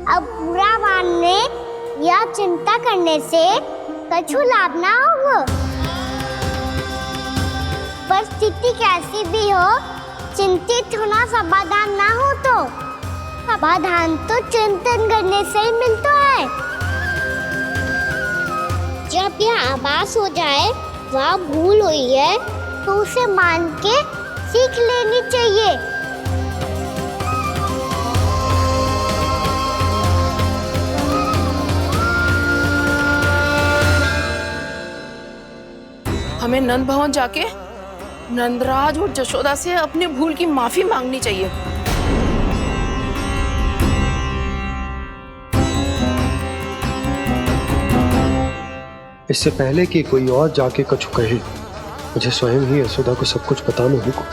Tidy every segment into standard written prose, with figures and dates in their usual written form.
अब बुरा मानने या चिंता करने से कछु लाभ ना होगा। परिस्थिति कैसी भी हो, चिंतित होना समाधान ना हो तो समाधान तो चिंतन करने से ही मिलता है। जब यह आभास हो जाए वह भूल हुई है तो उसे मान के सीख लेनी चाहिए। हमें नंद भवन जाके नंदराज और जशोदा से अपनी भूल की माफी मांगनी चाहिए। इससे पहले कि कोई और जाके कछु कहे, मुझे स्वयं ही यशोदा को सब कुछ बताना होगा।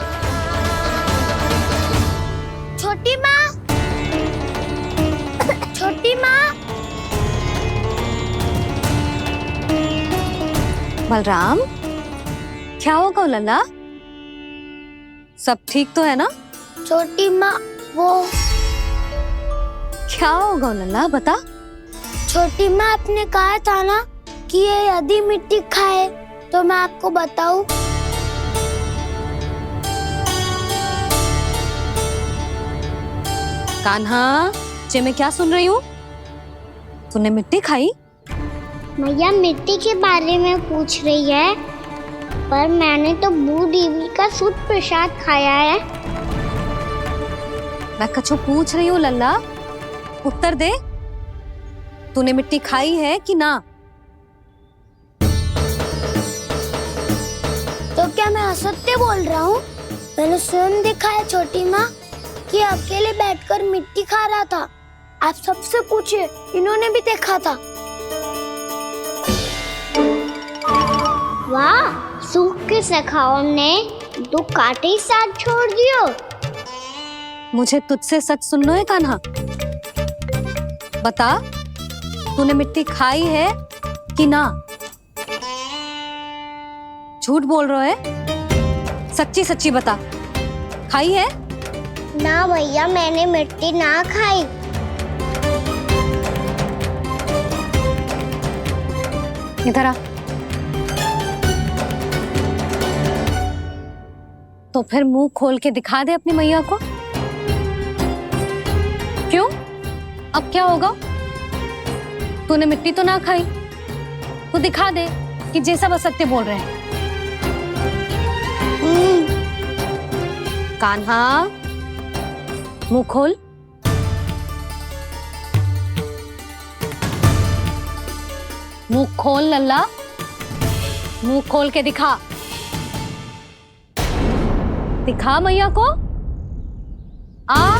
छोटी माँ, छोटी माँ। बलराम, क्या होगा लल्ला? सब ठीक तो है ना? छोटी माँ, वो क्या होगा लल्ला, बता। छोटी माँ, आपने कहा था ना कि ये यदि मिट्टी खाए तो मैं आपको बताऊं। कान्हा, जे मैं क्या सुन रही हूँ? तूने मिट्टी खाई? मैया मिट्टी के बारे में पूछ रही है, पर मैंने तो भू देवी का शुद्ध प्रसाद खाया है। मैं कछु पूछ रही हूँ लल्ला, उत्तर दे। तूने मिट्टी खाई है कि ना? तो क्या मैं असत्य बोल रहा हूँ? मैंने स्वयं देखा है छोटी माँ कि अकेले बैठकर मिट्टी खा रहा था। आप सबसे पूछिए, इन्होंने भी देखा था। वाह, सूख के सखाओ ने दो कांटे ही साथ छोड़ दियो। मुझे तुझसे सच सुनना है कान्हा। बता, तूने मिट्टी खाई है कि ना? झूठ बोल रहा है, सच्ची सच्ची बता, खाई है? ना भैया, मैंने मिट्टी ना खाई। इधर आ। तो फिर मुंह खोल के दिखा दे अपनी मैया को। क्यों? अब क्या होगा? तूने मिट्टी तो ना खाई, तो दिखा दे कि जे सब असत्य बोल रहे हैं। कान्हा, मुंह खोल। मुंह खोल लल्ला, मुंह खोल के दिखा। दिखा मैया को। आ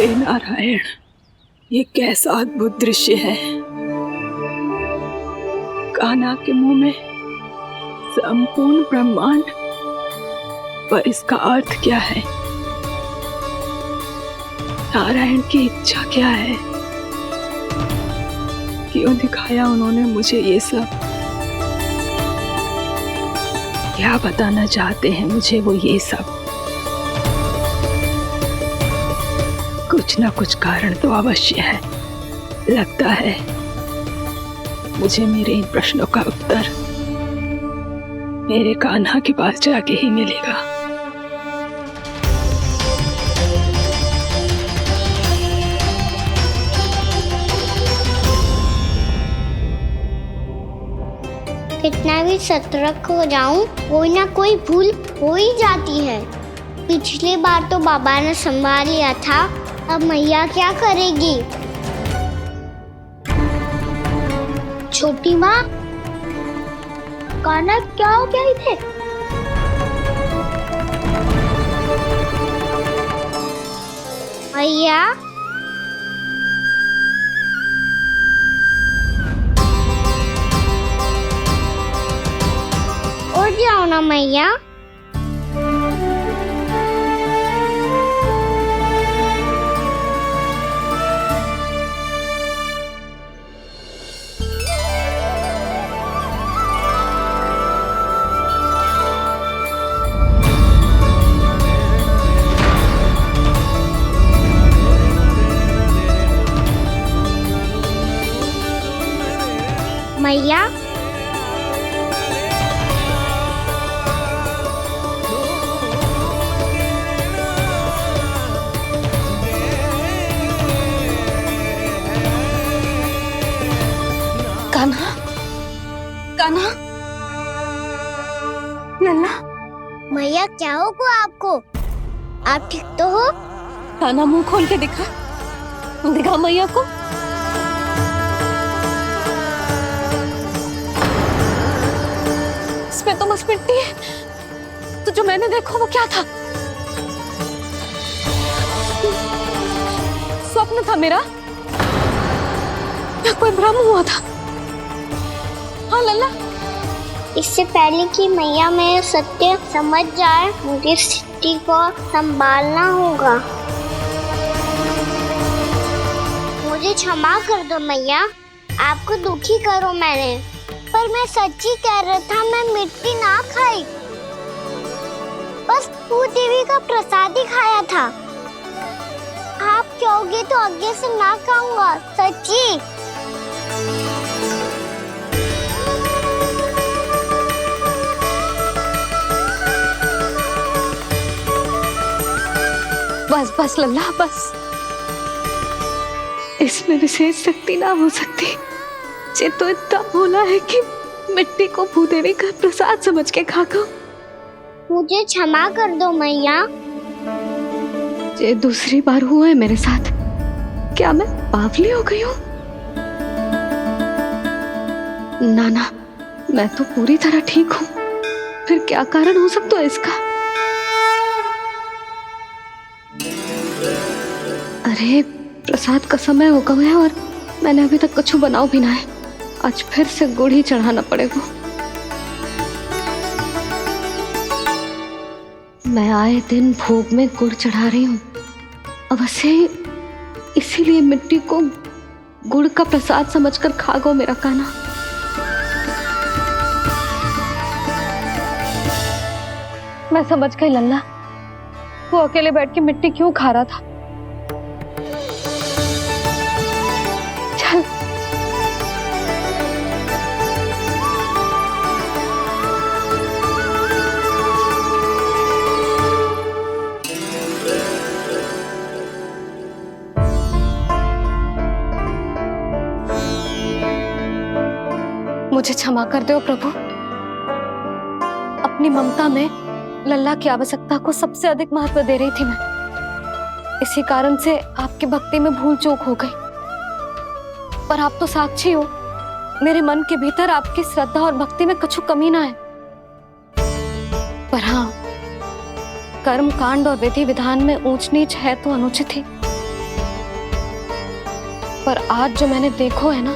हे नारायण, ये कैसा अद्भुत दृश्य है। कान्हा के मुंह में संपूर्ण ब्रह्मांड, पर इसका अर्थ क्या है? नारायण की इच्छा क्या है? क्यों दिखाया उन्होंने मुझे ये सब? क्या बताना चाहते हैं मुझे वो ये सब? कुछ ना कुछ कारण तो अवश्य है। लगता है मुझे मेरे इन प्रश्नों का उत्तर मेरे कान्हा के पास जाके ही मिलेगा। कितना भी सतर्क हो जाऊं, कोई ना कोई भूल हो ही जाती है। पिछली बार तो बाबा ने संभाल लिया था, अब मैया क्या करेगी? छोटी माँ, कान्हा क्या हो गया इधर? मैया, उठ जाओ ना मैया। मैया, कान्हा, कान्हा, लल्ला, मैया क्या होगा आपको? आप ठीक तो हो? कान्हा मुंह खोल के दिखा, दिखा मैया को। इसमें तो बस मिट्टी है, तो जो मैंने देखा वो क्या था? स्वप्न था मेरा या कोई भ्रम हुआ था? हाँ लल्ला, इससे पहले कि मैया मैं सत्य समझ जाए, मुझे स्थिति को संभालना होगा। मुझे क्षमा कर दो मैया, आपको दुखी करो मैंने, पर मैं सच्ची कह रहा था, मैं मिट्टी ना खाई, बस तू देवी का प्रसाद ही खाया था। आप कहोगे तो आगे से ना खाऊंगा, सच्ची। बस बस लल्ला, बस। इसमें विशेष शक्ति ना हो सकती। ये तो इतना भोला है कि मिट्टी को भूदेवी का प्रसाद समझ के खागा। मुझे क्षमा कर दो मैया। ये दूसरी बार हुआ है मेरे साथ। क्या मैं बावली हो गई हूँ? ना ना, मैं तो पूरी तरह ठीक हूँ। फिर क्या कारण हो सकता है इसका? अरे प्रसाद का समय हो गया है और मैंने अभी तक कुछ बनाओ भी ना है। आज फिर से गुड़ ही चढ़ाना पड़ेगा। मैं आए दिन भोग में गुड़ चढ़ा रही हूँ, अवश्य ही इसीलिए मिट्टी को गुड़ का प्रसाद समझकर खा गो मेरा कान्हा। मैं समझ गई लल्ला, वो अकेले बैठ के मिट्टी क्यों खा रहा था। चल मुझे क्षमा कर दो प्रभु। अपनी ममता में लल्ला की आवश्यकता को सबसे अधिक महत्व दे रही थी मैं। इसी कारण से आपकी भक्ति में भूल चूक हो गई। पर आप तो साक्षी हो, मेरे मन के भीतर आपकी श्रद्धा और भक्ति में कछु कमी ना है। पर हाँ, कर्म कांड और विधि विधान में ऊंच नीच है तो अनुचित ही। पर आज जो मैंने देखो है ना,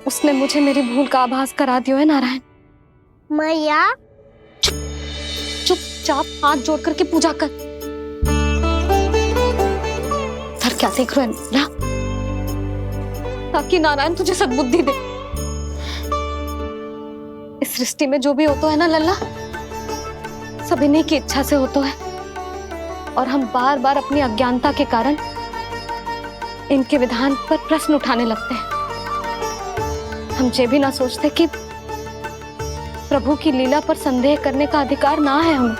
उसने मुझे मेरी भूल का आभास करा दियो है नारायण। मैया चुपचाप हाथ जोड़ करके पूजा कर। सर क्या देख रहे हो ना, ताकि नारायण तुझे सद्बुद्धि दे। इस सृष्टि में जो भी होता है ना लल्ला, सब इन्हीं की इच्छा से होता है, और हम बार बार अपनी अज्ञानता के कारण इनके विधान पर प्रश्न उठाने लगते हैं। हम ये भी ना सोचते कि प्रभु की लीला पर संदेह करने का अधिकार ना है हमें।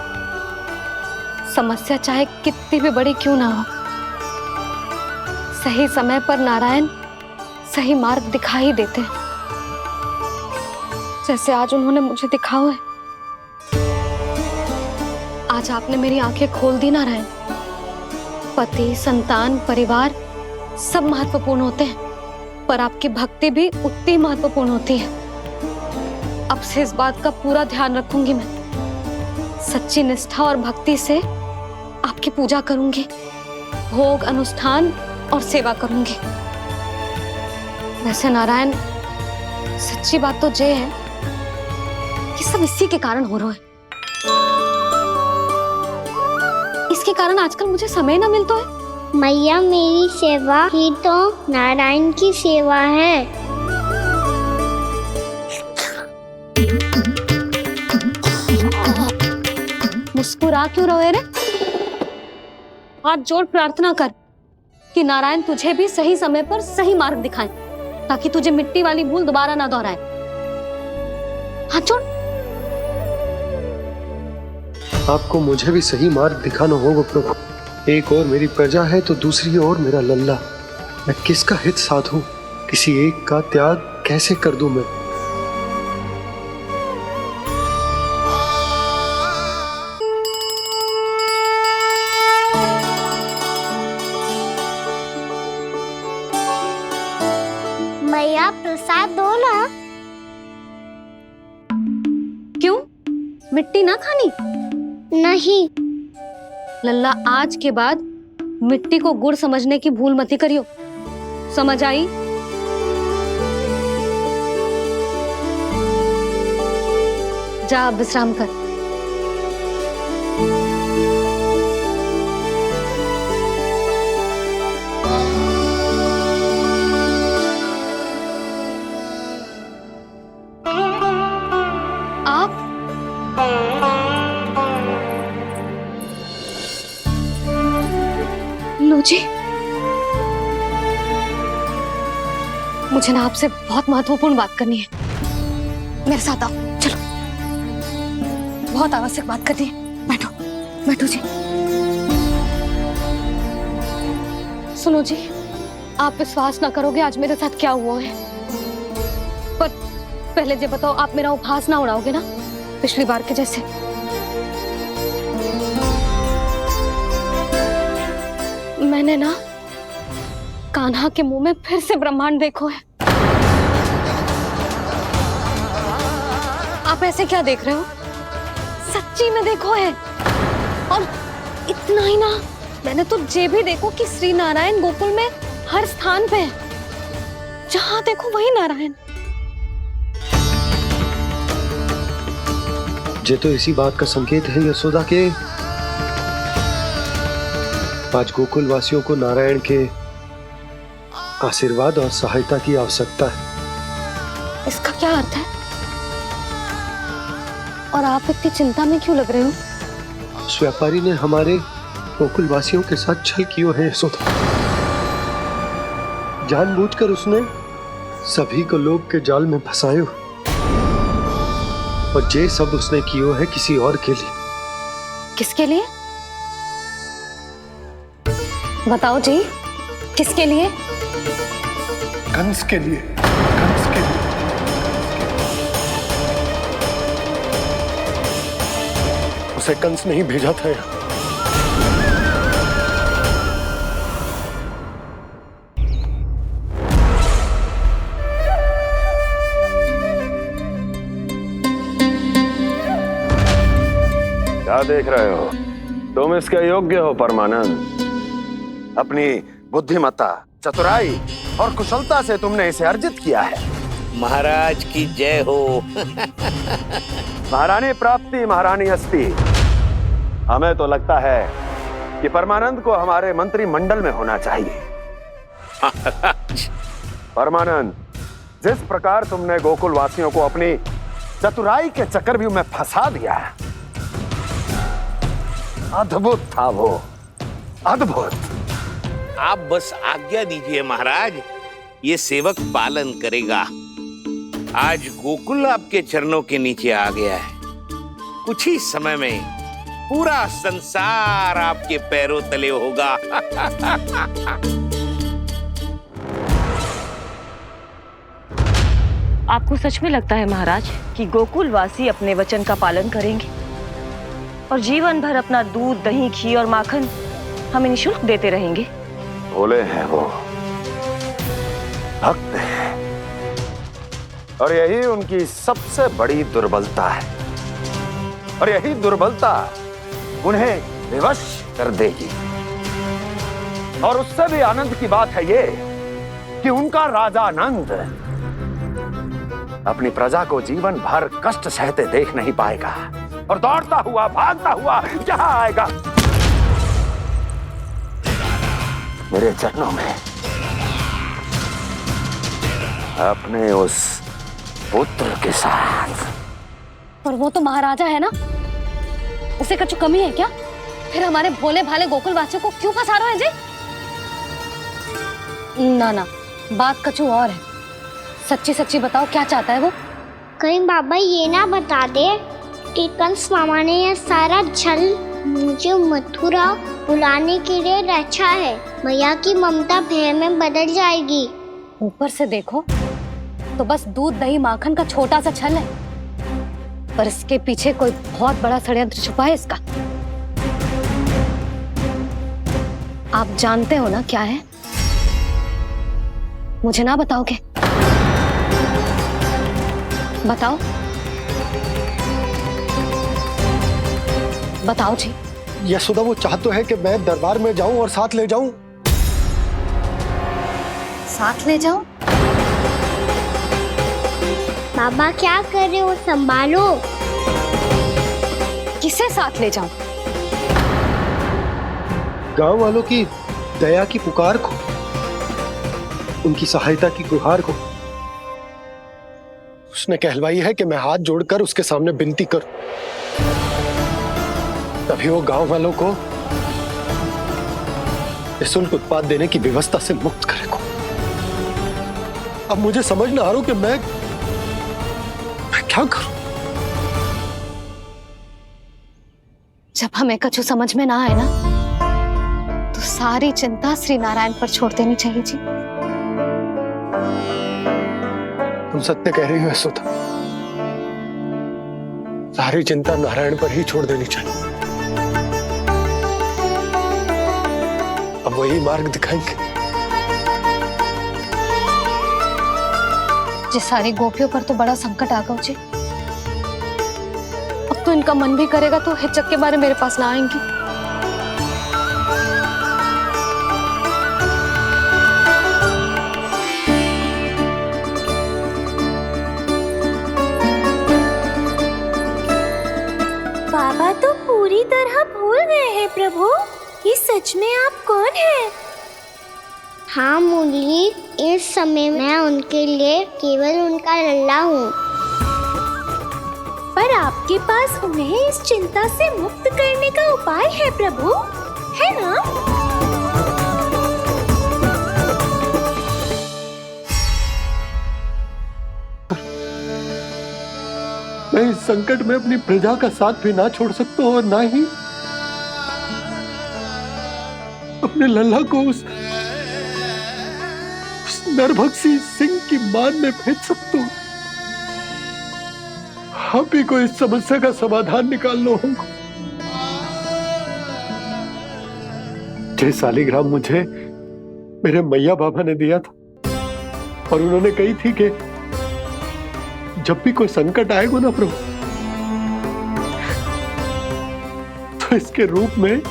समस्या चाहे कितनी भी बड़ी क्यों ना हो, सही समय पर नारायण सही मार्ग दिखा ही देते हैं, जैसे आज उन्होंने मुझे दिखाओ है। आज आपने मेरी आंखें खोल दी नारायण। पति, संतान, परिवार सब महत्वपूर्ण होते हैं, पर आपकी भक्ति भी उतनी महत्वपूर्ण होती है। अब से इस बात का पूरा ध्यान रखूंगी मैं। सच्ची निष्ठा और भक्ति से आपकी पूजा करूंगी, भोग, अनुष्ठान और सेवा करूंगी। वैसे नारायण, सच्ची बात तो ये है कि सब इसी के कारण हो रहा है। इसके कारण आजकल मुझे समय ना मिलता है। मैया, मेरी सेवा ही तो नारायण की सेवा है। मुस्कुरा क्यों रहे रे? हाथ जोड़ प्रार्थना कर कि नारायण तुझे भी सही समय पर सही मार्ग दिखाएं, ताकि तुझे मिट्टी वाली भूल दोबारा ना दोहराए। हाथ जोड़। आपको मुझे भी सही मार्ग दिखाना होगा प्रभु। एक और मेरी प्रजा है तो दूसरी ओर मेरा लल्ला। मैं किसका हित साधूं? किसी एक का त्याग कैसे कर दूं मैं? मैया, प्रसाद दो ना। क्यों? मिट्टी ना खानी? नहीं। लल्ला, आज के बाद मिट्टी को गुड़ समझने की भूल मत ही करियो। समझ आई? जा अब विश्राम कर। आप लो जी, मुझे ना आपसे बहुत महत्वपूर्ण बात करनी है। मेरे साथ आओ, चलो। बहुत आवश्यक बात करनी है। बैठो, बैठो जी। सुनो जी, आप विश्वास ना करोगे आज मेरे साथ क्या हुआ है। पर पहले ये बताओ, आप मेरा उपहास ना उड़ाओगे ना, पिछली बार के जैसे? मैंने ना कान्हा के मुंह में फिर से ब्रह्मांड देखो है। आप ऐसे क्या देख रहे हो? सच्ची में देखो है। और इतना ही ना, मैंने तो ये भी देखो कि श्री नारायण गोकुल में हर स्थान पे है। जहां देखो वही नारायण। ये तो इसी बात का संकेत है यशोदा के आज गोकुल वासियों को नारायण के आशीर्वाद और सहायता की आवश्यकता है। इसका क्या अर्थ है? और आप इतनी चिंता में क्यों लग रहे हो? उस व्यापारी ने हमारे गोकुल वासियों के साथ छल किया है यशोदा। जानबूझकर उसने सभी को लोभ के जाल में फंसायो, और ये सब उसने किया है किसी और के लिए। किसके लिए? बताओ जी, किसके लिए? कंस के लिए। कंस के लिए। उसे कंस नहीं भेजा था यहाँ। क्या देख रहे हो? तुम इसके योग्य हो परमानंद। अपनी बुद्धिमत्ता, चतुराई और कुशलता से तुमने इसे अर्जित किया है। महाराज की जय हो। महारानी प्राप्ति महारानी अस्ति। हमें तो लगता है कि परमानंद को हमारे मंत्रिमंडल में होना चाहिए। परमानंद, जिस प्रकार तुमने गोकुल वासियों को अपनी चतुराई के चक्रव्यूह में फंसा दिया, अद्भुत था वो, अद्भुत। आप बस आज्ञा दीजिए महाराज, ये सेवक पालन करेगा। आज गोकुल आपके चरणों के नीचे आ गया है। कुछ ही समय में पूरा संसार आपके पैरों तले होगा। आपको सच में लगता है महाराज कि गोकुल वासी अपने वचन का पालन करेंगे और जीवन भर अपना दूध, दही, घी और माखन हमें निःशुल्क देते रहेंगे? भोले हैं वो, भक्त हैं, और यही उनकी सबसे बड़ी दुर्बलता है। और यही दुर्बलता उन्हें विवश कर देगी। और उससे भी आनंद की बात है ये कि उनका राजा नंद अपनी प्रजा को जीवन भर कष्ट सहते देख नहीं पाएगा और दौड़ता हुआ, भागता हुआ यहां आएगा मेरे चरणों में, अपने उस पुत्र के साथ। पर वो तो महाराजा है ना, उसे कुछ कमी है क्या? फिर हमारे भोले भाले गोकुल वासियों को क्यों फंसा रहे हैं जी? ना ना, बात कछु और है। सच्ची सच्ची बताओ, क्या चाहता है वो? कहीं बाबा ये ना बता दे कि कंस मामा ने यह सारा छल मुझे मथुरा बुलाने के लिए रचा है। मैया की ममता भय में बदल जाएगी। ऊपर से देखो तो बस दूध, दही, माखन का छोटा सा छल है, पर इसके पीछे कोई बहुत बड़ा षड्यंत्र छुपा है इसका। आप जानते हो ना क्या है? मुझे ना बताओगे? बताओ बताओ जी। यशोदा, वो चाह तो है कि मैं दरबार में जाऊं और साथ ले जाऊं। साथ ले जाऊं? बाबा क्या कर रहे हो, संभालो। किसे साथ ले जाऊं? गांव वालों की दया की पुकार को, उनकी सहायता की गुहार को। उसने कहलवाई है कि मैं हाथ जोड़कर उसके सामने विनती करूं, तभी वो गांव वालों को निःशुल्क उत्पाद देने की व्यवस्था से मुक्त करेगा। अब मुझे समझ ना आ रहा कि मैं क्या करूं। जब हमें कछु समझ में ना आए ना, तो सारी चिंता श्री नारायण पर छोड़ देनी चाहिए जी। तुम सत्य कह रही हो यशोदा, सारी चिंता नारायण पर ही छोड़ देनी चाहिए। अब वही मार्ग दिखाएंगे। जी, सारी गोपियों पर तो बड़ा संकट आ गया जी। अब तो इनका मन भी करेगा तो हिचक के बारे मेरे पास ना आएंगी। बाबा तो पूरी तरह भूल गए हैं प्रभु, ये सच में आप कौन हैं? हाँ मुरली, इस समय मैं उनके लिए केवल उनका लल्ला हूँ। पर आपके पास उन्हें इस चिंता से मुक्त करने का उपाय है प्रभु, है ना? मैं इस संकट में अपनी प्रजा का साथ भी ना छोड़ सकता हूँ और ना ही अपने लल्ला को उस नरभक्षी सिंह की मान में भेज सकता हूँ। आप ही को इस समस्या का समाधान निकालना होगा। जय शालिग्राम मुझे मेरे मैया बाबा ने दिया था और उन्होंने कही थी कि जब भी कोई संकट आएगा ना प्रभु, तो इसके रूप में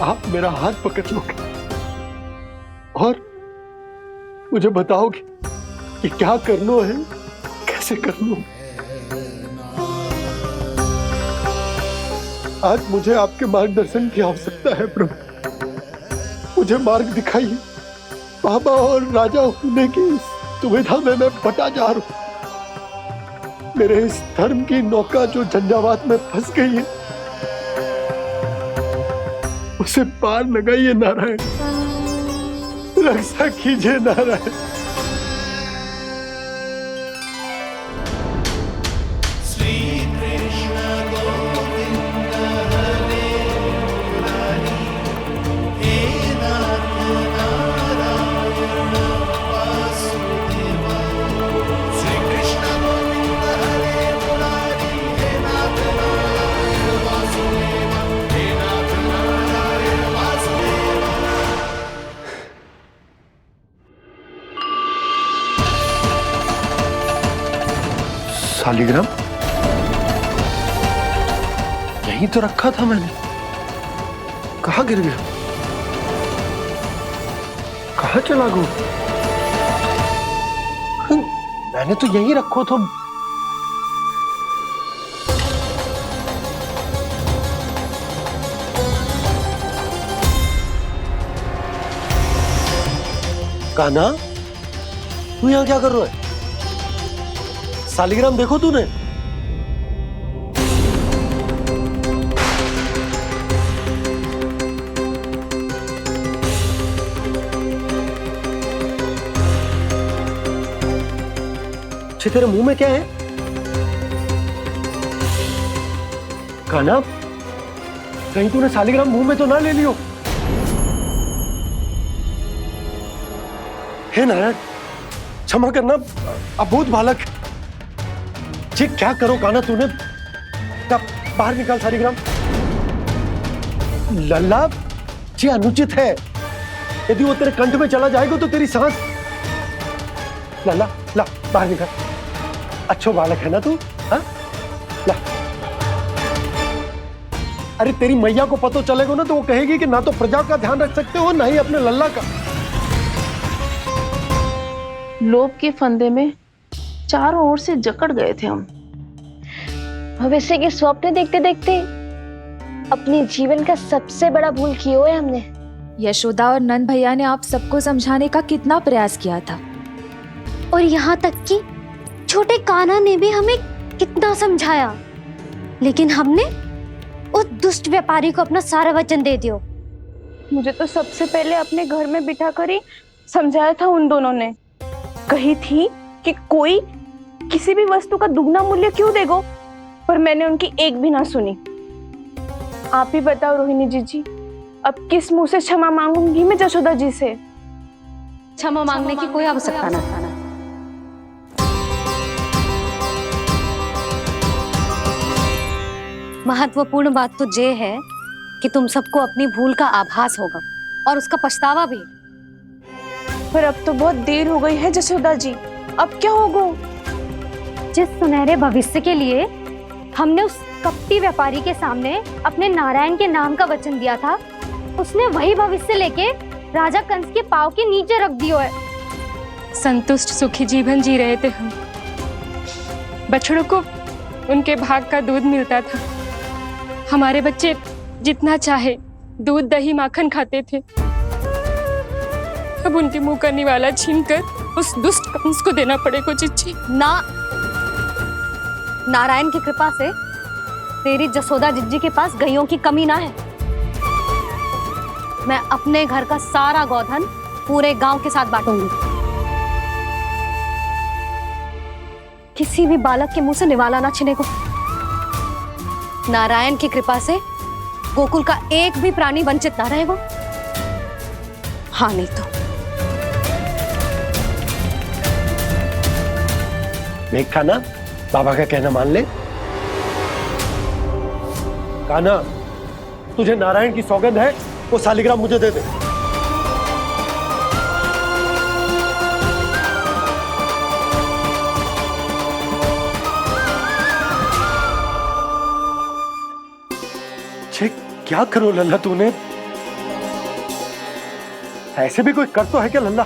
आप मेरा हाथ पकड़ लोगे और मुझे बताओगे कि क्या करना है, कैसे करना है। आज मुझे आपके मार्गदर्शन की आवश्यकता है प्रभु। मुझे मार्ग दिखाइए। बाबा और राजा होने की दुविधा में मैं बटा जा रहा हूं। मेरे इस धर्म की नौका जो झंझावात में फंस गई है, उसे पार लगाइए नारायण, रक्षा कीजिए नारायण। शालिग्राम यहीं तो रखा था मैंने, कहाँ गिर गया, कहाँ चला गया? मैंने तो यहीं रखो था। कान्हा, तू यहाँ क्या कर रहा है? शालिग्राम देखो तूने? अच्छे, तेरे मुंह में क्या है? कान्हा, कहीं तूने शालिग्राम मुंह में तो ना ले लियो? हे नारायण, क्षमा करना, अबोध बालक। जी क्या करो कान्हा तूने? बाहर निकाल शालिग्राम। लल्ला, जी अनुचित है। यदि वो तेरे कंठ में चला जाएगा तो तेरी सांस। लल्ला, ला बाहर निकाल। अच्छो बालक है ना तू? हाँ, ला। अरे तेरी मैया को पता चलेगा ना तो वो कहेगी कि ना तो प्रजा का ध्यान रख सकते हो, ना ही अपने लल्ला का। लोभ के फंदे में चारों ओर से जकड़ गए थे हम। भविष्य के स्वप्न देखते देखते अपने जीवन का सबसे बड़ा भूल किया है हमने। यशोदा और नंद भैया ने आप सबको समझाने का कितना प्रयास किया था, और यहाँ तक कि छोटे कान्हा ने भी हमें कितना समझाया, लेकिन हमने उस दुष्ट व्यापारी को अपना सारा वचन दे दिया। मुझे तो सबसे पहले अपने घर में बिठा कर ही समझाया था उन दोनों ने। कही थी कि कोई किसी भी वस्तु का दुगना मूल्य क्यों देगो, पर मैंने उनकी एक भी ना सुनी। आप ही बताओ रोहिणी जी, अब किस मुंह से क्षमा मांगूंगी मैं जशोदा जी से? क्षमा मांगने की कोई आवश्यकता ना। महत्वपूर्ण बात तो ये है कि तुम सबको अपनी भूल का आभास होगा और उसका पछतावा भी। पर अब तो बहुत देर हो गई है जशोदा जी, अब क्या होगा? जिस सुनहरे भविष्य के लिए हमने उस कपटी व्यापारी के सामने अपने नारायण के नाम का वचन दिया था, उसने वही भविष्य लेके राजा कंस के पांव के नीचे रख दिया है। संतुष्ट सुखी जीवन जी रहे थे हम। बछड़ों को उनके भाग का दूध मिलता था। हमारे बच्चे जितना चाहे दूध दही माखन खाते थे। अब उनके मुंह का निवाला छीनकर उस दुष्ट कंस को देना पड़ेगा चिच्ची। ना, नारायण की कृपा से तेरी जसोदा जिज्जी के पास गैयों की कमी ना है। मैं अपने घर का सारा गोधन पूरे गांव के साथ बांटूंगी। किसी भी बालक के मुंह से निवाला ना छिने को। नारायण की कृपा से गोकुल का एक भी प्राणी वंचित ना रहेगा। हाँ नहीं तो देख कान्हा, बाबा का कहना मान ले। कान्हा, तुझे नारायण की सौगंध है, वो शालिग्राम मुझे दे दे। छे, क्या करो लल्ला तूने? ऐसे भी कोई कर तो है क्या लल्ला?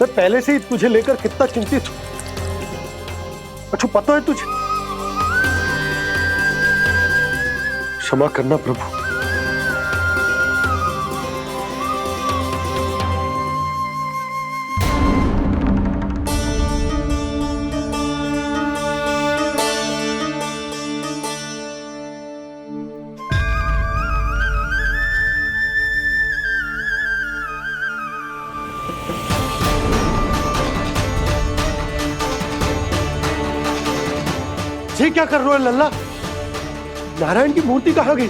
मैं पहले से ही तुझे लेकर कितना चिंतित हूं। अच्छा पता है तुझे? क्षमा करना प्रभु। ये क्या कर रहे हो लल्ला? नारायण की मूर्ति कहाँ गई?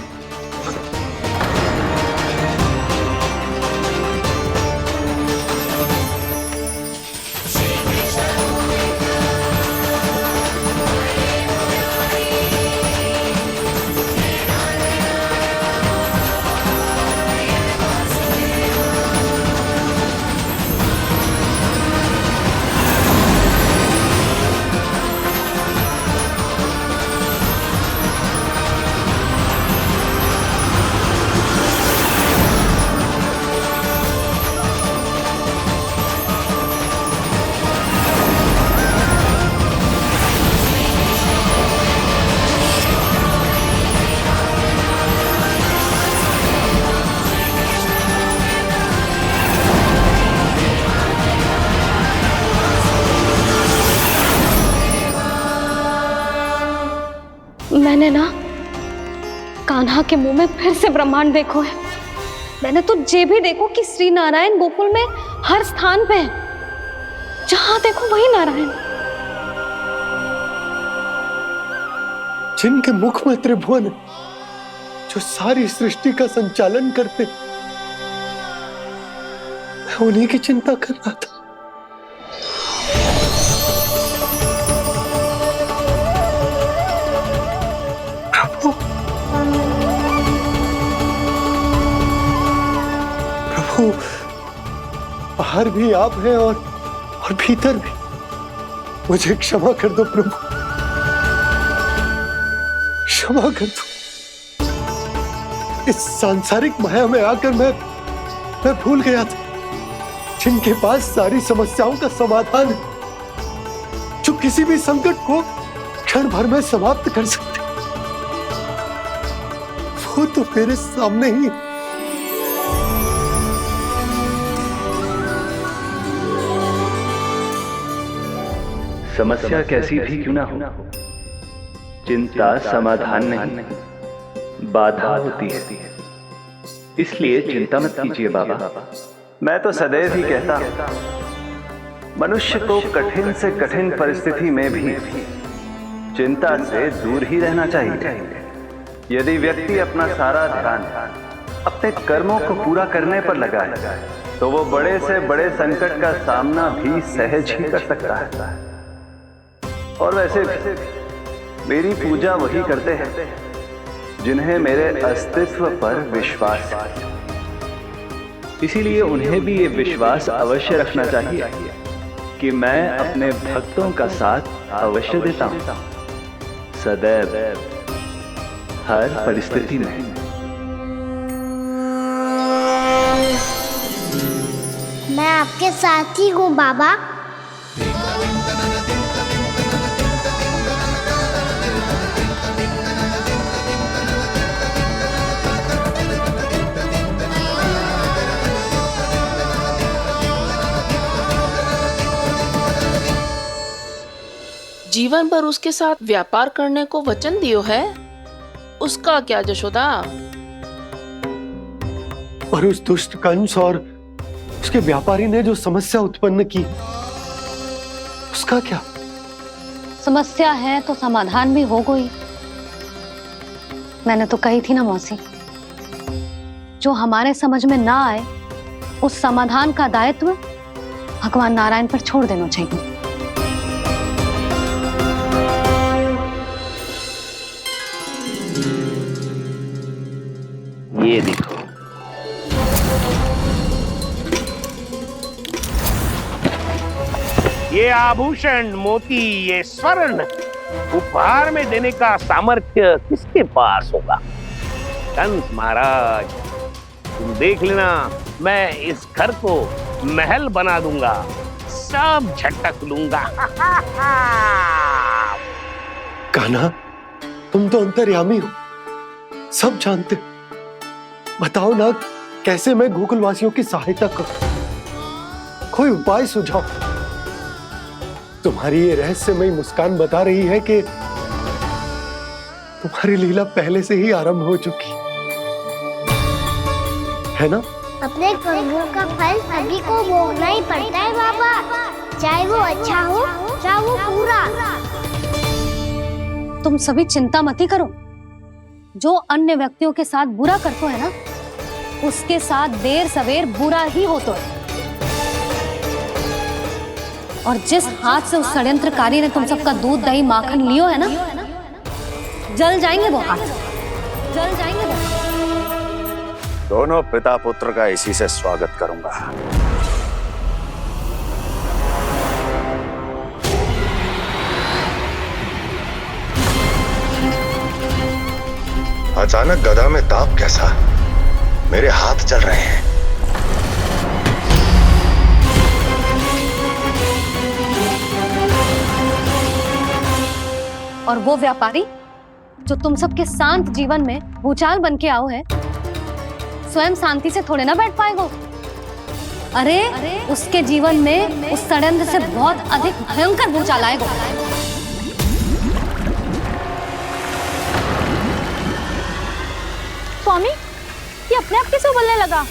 मैंने ना कान्हा के मुंह में फिर से ब्रह्मांड देखो है। मैंने तो ये भी देखो कि श्री नारायण गोकुल में हर स्थान पे है, जहां देखो वही नारायण। जिनके मुख में त्रिभुवन है, जो सारी सृष्टि का संचालन करते, मैं उन्हीं की चिंता कर रहा था। प्रभु बाहर भी आप हैं और भीतर भी। मुझे क्षमा कर दो प्रभु, क्षमा कर दो। इस सांसारिक माया में आकर मैं भूल गया था जिनके पास सारी समस्याओं का समाधान है, जो किसी भी संकट को क्षण भर में समाप्त कर सकते, वो तो मेरे सामने ही। समस्या कैसी भी क्यों ना हो, चिंता समाधान नहीं, बाधा होती है। इसलिए चिंता मत कीजिए बाबा। मैं तो सदैव ही कहता हूं, मनुष्य को कठिन से कठिन परिस्थिति में भी चिंता से दूर ही रहना चाहिए। यदि व्यक्ति अपना सारा ध्यान अपने कर्मों को पूरा करने पर लगाए, तो वो बड़े से बड़े संकट का सामना भी सहज ही कर सकता है। और वैसे भी मेरी पूजा वही करते हैं जिन्हें मेरे अस्तित्व पर विश्वास है। इसीलिए उन्हें भी ये विश्वास अवश्य रखना चाहिए कि मैं अपने भक्तों का साथ अवश्य देता हूं, सदैव, हर परिस्थिति में। मैं आपके साथ ही हूँ बाबा। जीवन भर उसके साथ व्यापार करने को वचन दियो है, उसका क्या जशोदा? और उस दुष्ट कंस और उसके व्यापारी ने जो समस्या उत्पन्न की, उसका क्या? समस्या है तो समाधान भी हो गई। मैंने तो कही थी ना मौसी, जो हमारे समझ में ना आए उस समाधान का दायित्व भगवान नारायण पर छोड़ देना चाहिए। ये देखो, ये आभूषण, मोती, ये स्वर्ण उपहार में देने का सामर्थ्य किसके पास होगा? कंस महाराज, तुम देख लेना, मैं इस घर को महल बना दूंगा, सब झटक लूंगा। कान्हा, तुम तो अंतर्यामी हो, सब जानते। बताओ ना, कैसे मैं गोकुलवासियों की सहायता करूं? कोई उपाय सुझाओ। तुम्हारी ये रहस्यमयी मुस्कान बता रही है कि तुम्हारी लीला पहले से ही आरंभ हो चुकी है ना? अपने कर्मों का फल सभी को भोगना ही पड़ता है बाबा, चाहे वो अच्छा हो चाहे वो बुरा। तुम सभी चिंता मत ही करो। जो अन्य व्यक्तियों के साथ बुरा करते है ना, उसके साथ देर सवेर बुरा ही होता है। और जिस हाथ से उस षड्यंत्रकारी ने तुम सबका दूध दही माखन लियो है ना, जल जाएंगे वो हाथ, जल जाएंगे वो। दोनों पिता पुत्र का इसी से स्वागत करूंगा। अचानक गदा में ताप कैसा? मेरे हाथ जल रहे हैं। और वो व्यापारी जो तुम सबके शांत जीवन में भूचाल बन के आओ है, स्वयं शांति से थोड़े ना बैठ पाएगा। अरे उसके जीवन में उस षड्यंत्र से बहुत अधिक भयंकर भूचाल आएगा। स्वामी, ये अपने आप कैसे उबलने लगा?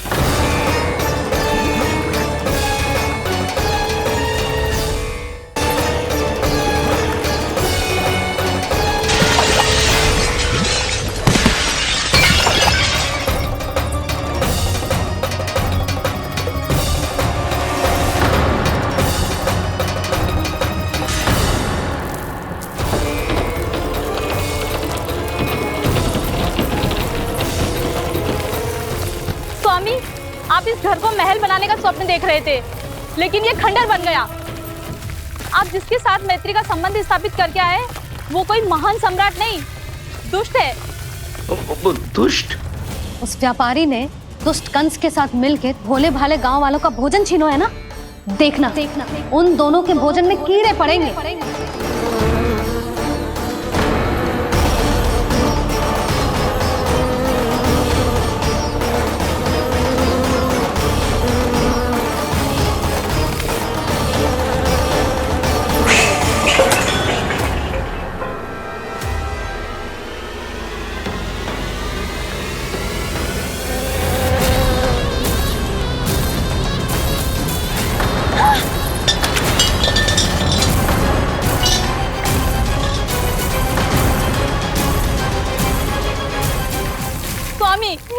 आप इस घर को महल बनाने का स्वप्न देख रहे थे, लेकिन ये खंडर बन गया। आप जिसके साथ मैत्री का संबंध स्थापित करके आए, वो कोई महान सम्राट नहीं, दुष्ट है। दुष्ट? उस व्यापारी ने दुष्ट कंस के साथ मिलकर भोले भाले गांव वालों का भोजन छीनो है ना। देखना उन दोनों के भोजन में कीड़े पड़ेंगे।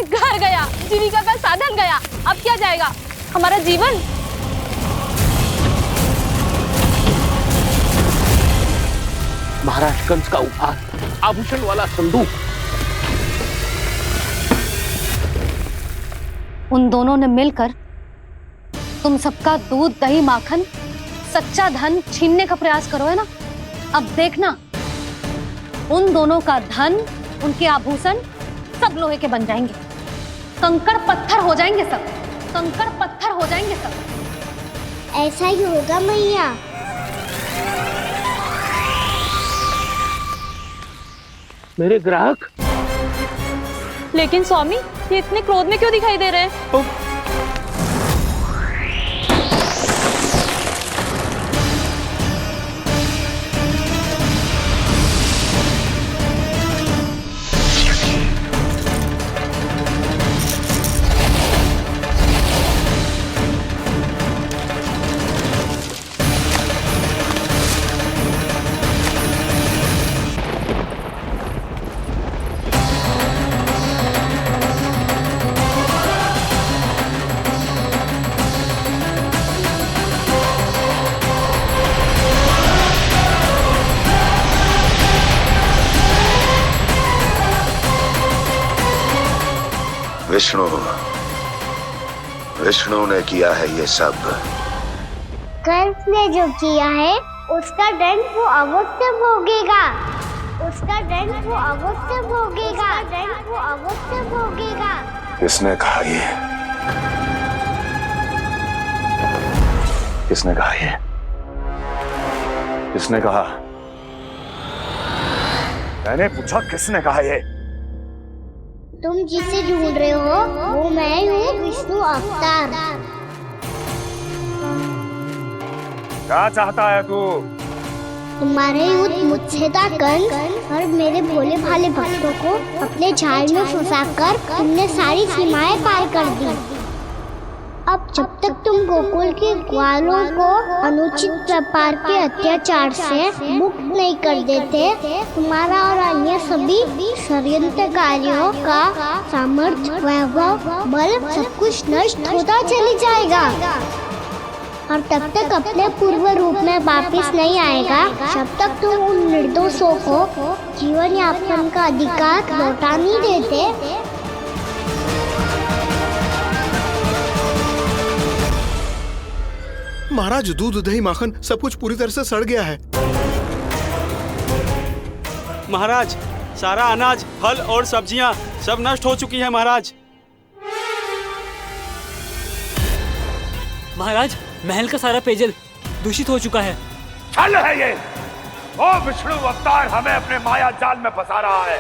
घर गया, जीविका का साधन गया, अब क्या जाएगा हमारा जीवन? महाराज कंस का उपहार, आभूषण वाला संदूक। उन दोनों ने मिलकर तुम सबका दूध दही माखन सच्चा धन छीनने का प्रयास करो है ना। अब देखना उन दोनों का धन, उनके आभूषण सब लोहे के बन जाएंगे, कंकड़ पत्थर हो जाएंगे सब, कंकड़ पत्थर हो जाएंगे सब। ऐसा ही होगा मैया। मेरे ग्राहक? लेकिन स्वामी, ये इतने क्रोध में क्यों दिखाई दे रहे हैं? विष्णु ने किया है ये सब। कंस ने जो किया है उसका दंड वो अवश्य भोगेगा, उसका दंड वो अवश्य भोगेगा, दंड वो अवश्य भोगेगा। किसने कहा ये? किसने कहा ये? किसने कहा? मैंने पूछा किसने कहा ये? तुम जिसे ढूंढ रहे हो वो मैं हूँ, विष्णु अवतार। क्या चाहता है तू? तुम्हारे युद्ध मुझसे था कंस और मेरे भोले भाले भक्तों को अपने जाल में फंसाकर तुमने सारी सीमाएं पार कर दी। अब जब तक तुम गोकुल के ग्वालों को अनुचित प्रकार के अत्याचार से मुक्त नहीं कर देते, तुम्हारा और अन्य सभी षड्यंत्रकारियों का सामर्थ्य, वैभव, बल सब कुछ नष्ट होता चली जाएगा और तब तक अपने पूर्व रूप में वापस नहीं आएगा जब तक तुम उन निर्दोषों को जीवन यापन का अधिकार लौटा नहीं देते। महाराज, दूध दही माखन सब कुछ पूरी तरह से सड़ गया है। महाराज, सारा अनाज, फल और सब्जियां सब नष्ट हो चुकी है महाराज। महाराज, महल का सारा पेयजल दूषित हो चुका है। छल है ये। वो विष्णु अवतार हमें अपने माया जाल में फंसा रहा है।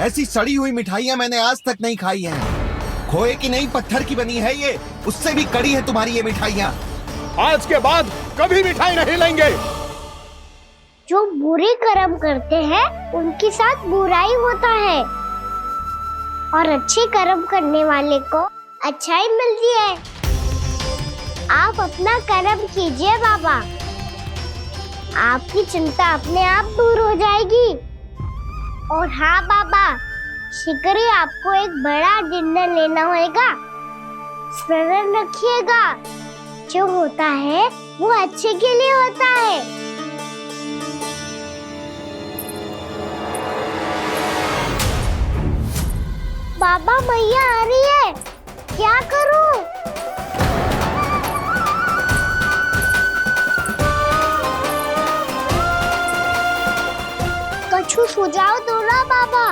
ऐसी सड़ी हुई मिठाइयां मैंने आज तक नहीं खाई हैं। खोए की नहीं, पत्थर की बनी है ये, उससे भी कड़ी है तुम्हारी ये मिठाइयां। आज के बाद कभी मिठाई नहीं लेंगे। जो बुरे कर्म करते हैं उनके साथ बुराई होता है और अच्छे कर्म करने वाले को अच्छाई मिलती है। आप अपना कर्म कीजिए बाबा, आपकी चिंता अपने आप दूर हो जाएगी। और हाँ बाबा, शीघ्र ही आपको एक बड़ा डिनर लेना होगा। स्मरण रखिएगा, जो होता है वो अच्छे के लिए होता है। बाबा, मैया आ रही है, क्या करूं? कुछ सुझाव दो ना बाबा,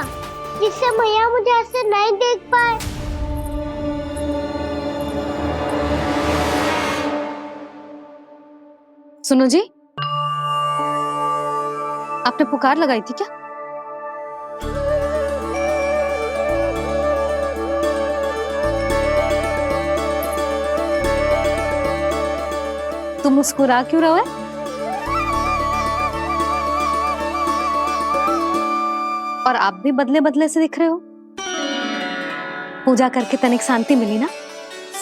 जिससे मैया मुझे ऐसे नहीं देख पाए। सुनो जी, आपने पुकार लगाई थी क्या? तुम मुस्कुरा क्यों रहे हो? और आप भी बदले बदले से दिख रहे हो। पूजा करके तनिक शांति मिली ना?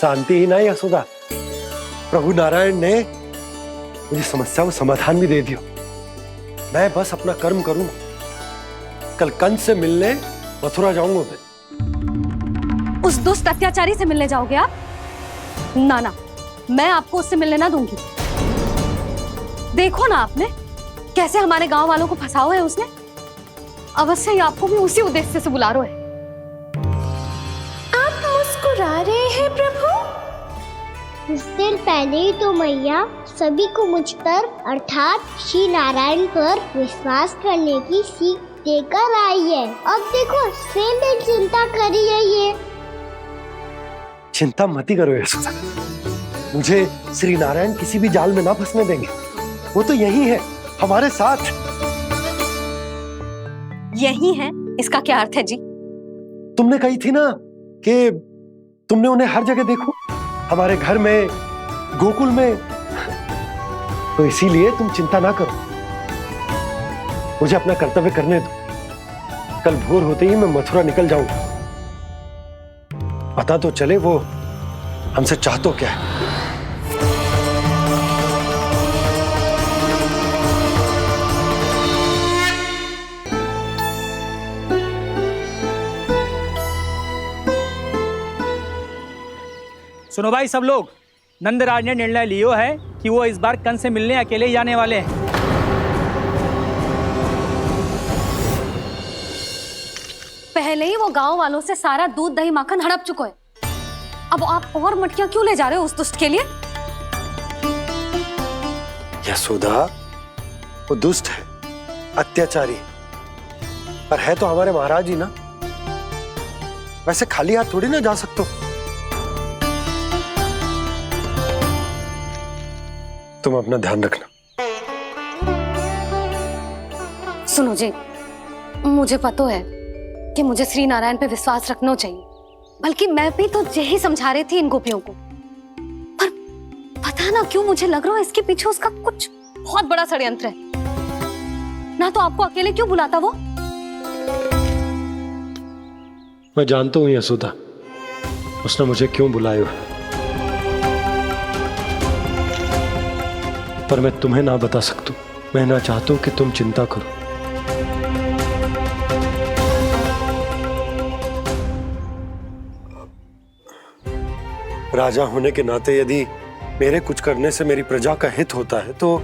शांति ही नहीं यशोदा, प्रभु नारायण ने मुझे समस्या को समाधान भी दे दिया। मैं बस अपना कर्म करूं। कल कंस से मिलने मथुरा जाऊंगा मैं। उस दुष्ट अत्याचारी से मिलने जाओगे आप? ना ना, मैं आपको उससे मिलने ना दूंगी। देखो ना आपने कैसे हमारे गांव वालों को फंसाओ है उसने। अवश्य ही आपको भी उसी उद्देश्य से बुला रहा है। आप मुस्कुरा रहे हैं प्रभु? कुछ देर पहले ही तो मैया सभी को मुझ पर अर्थात श्री नारायण पर विश्वास करने की सीख देकर आई है। अब देखो फिर चिंता करी है ये। चिंता मत ही करो यशोदा, मुझे श्री नारायण किसी भी जाल में ना फंसने देंगे। वो तो यही है हमारे साथ। यही है, इसका क्या अर्थ है जी? तुमने कही थी ना कि तुमने उन्हें हर जगह देखो, हमारे घर में, गोकुल में। तो इसीलिए तुम चिंता ना करो, मुझे अपना कर्तव्य करने दो। कल भोर होते ही मैं मथुरा निकल जाऊंगा। पता तो चले वो हमसे चाहतो क्या है। सुनो भाई सब लोग, नंदराज ने निर्णय लियो है कि वो इस बार कंस से मिलने अकेले ही जाने वाले हैं। पहले ही वो गांव वालों से सारा दूध दही माखन हड़प चुका है। अब आप और मटकियां क्यों ले जा रहे हो उस दुष्ट के लिए? यशोदा, वो दुष्ट है, अत्याचारी। पर है तो हमारे महाराज ही ना, वैसे खाली हाथ थोड़ी ना जा सकते हो। तुम अपना ध्यान रखना। सुनो जी, मुझे पता है कि मुझे श्री नारायण पे विश्वास रखना चाहिए, बल्कि मैं भी तो यही समझा रही थी इन गोपियों को, पर पता ना क्यों मुझे लग रहा है इसके पीछे उसका कुछ बहुत बड़ा षड्यंत्र है। ना तो आपको अकेले क्यों बुलाता वो? मैं जानता हूं यशोदा, उसने मुझे क्यों बुलाया, पर मैं तुम्हें ना बता सकता। मैं ना चाहता हूं कि तुम चिंता करो। राजा होने के नाते यदि मेरे कुछ करने से मेरी प्रजा का हित होता है तो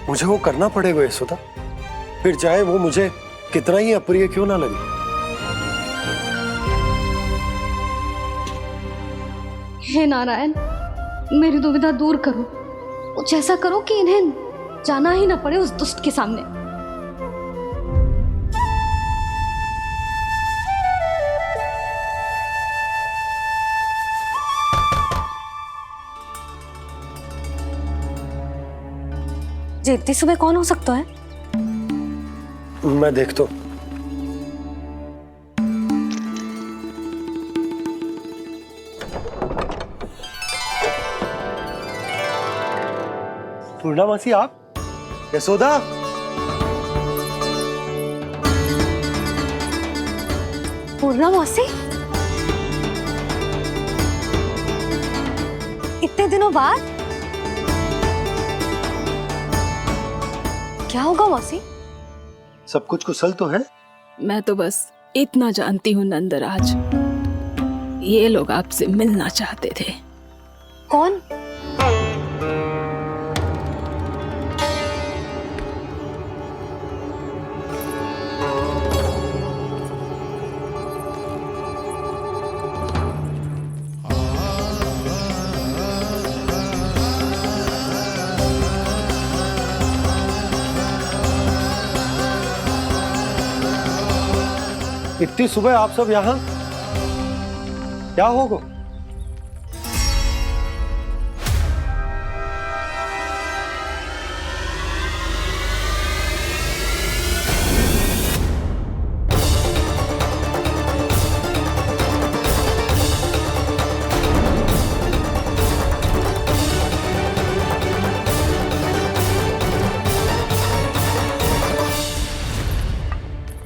मुझे वो करना पड़ेगा यशोदा, फिर चाहे वो मुझे कितना ही अप्रिय क्यों ना लगे। हे नारायण, मेरी दुविधा दूर करो। कुछ ऐसा करो कि इन्हें जाना ही ना पड़े उस दुष्ट के सामने। जी इतनी सुबह कौन हो सकता है? मैं देखता हूं। पूर्णा मासी, आप? यशोदा, पूर्णा मौसी, इतने दिनों बाद? क्या होगा मौसी? सब कुछ कुशल तो है? मैं तो बस इतना जानती हूँ नंदराज, ये लोग आपसे मिलना चाहते थे। कौन? इतनी सुबह आप सब यहाँ? क्या होगा?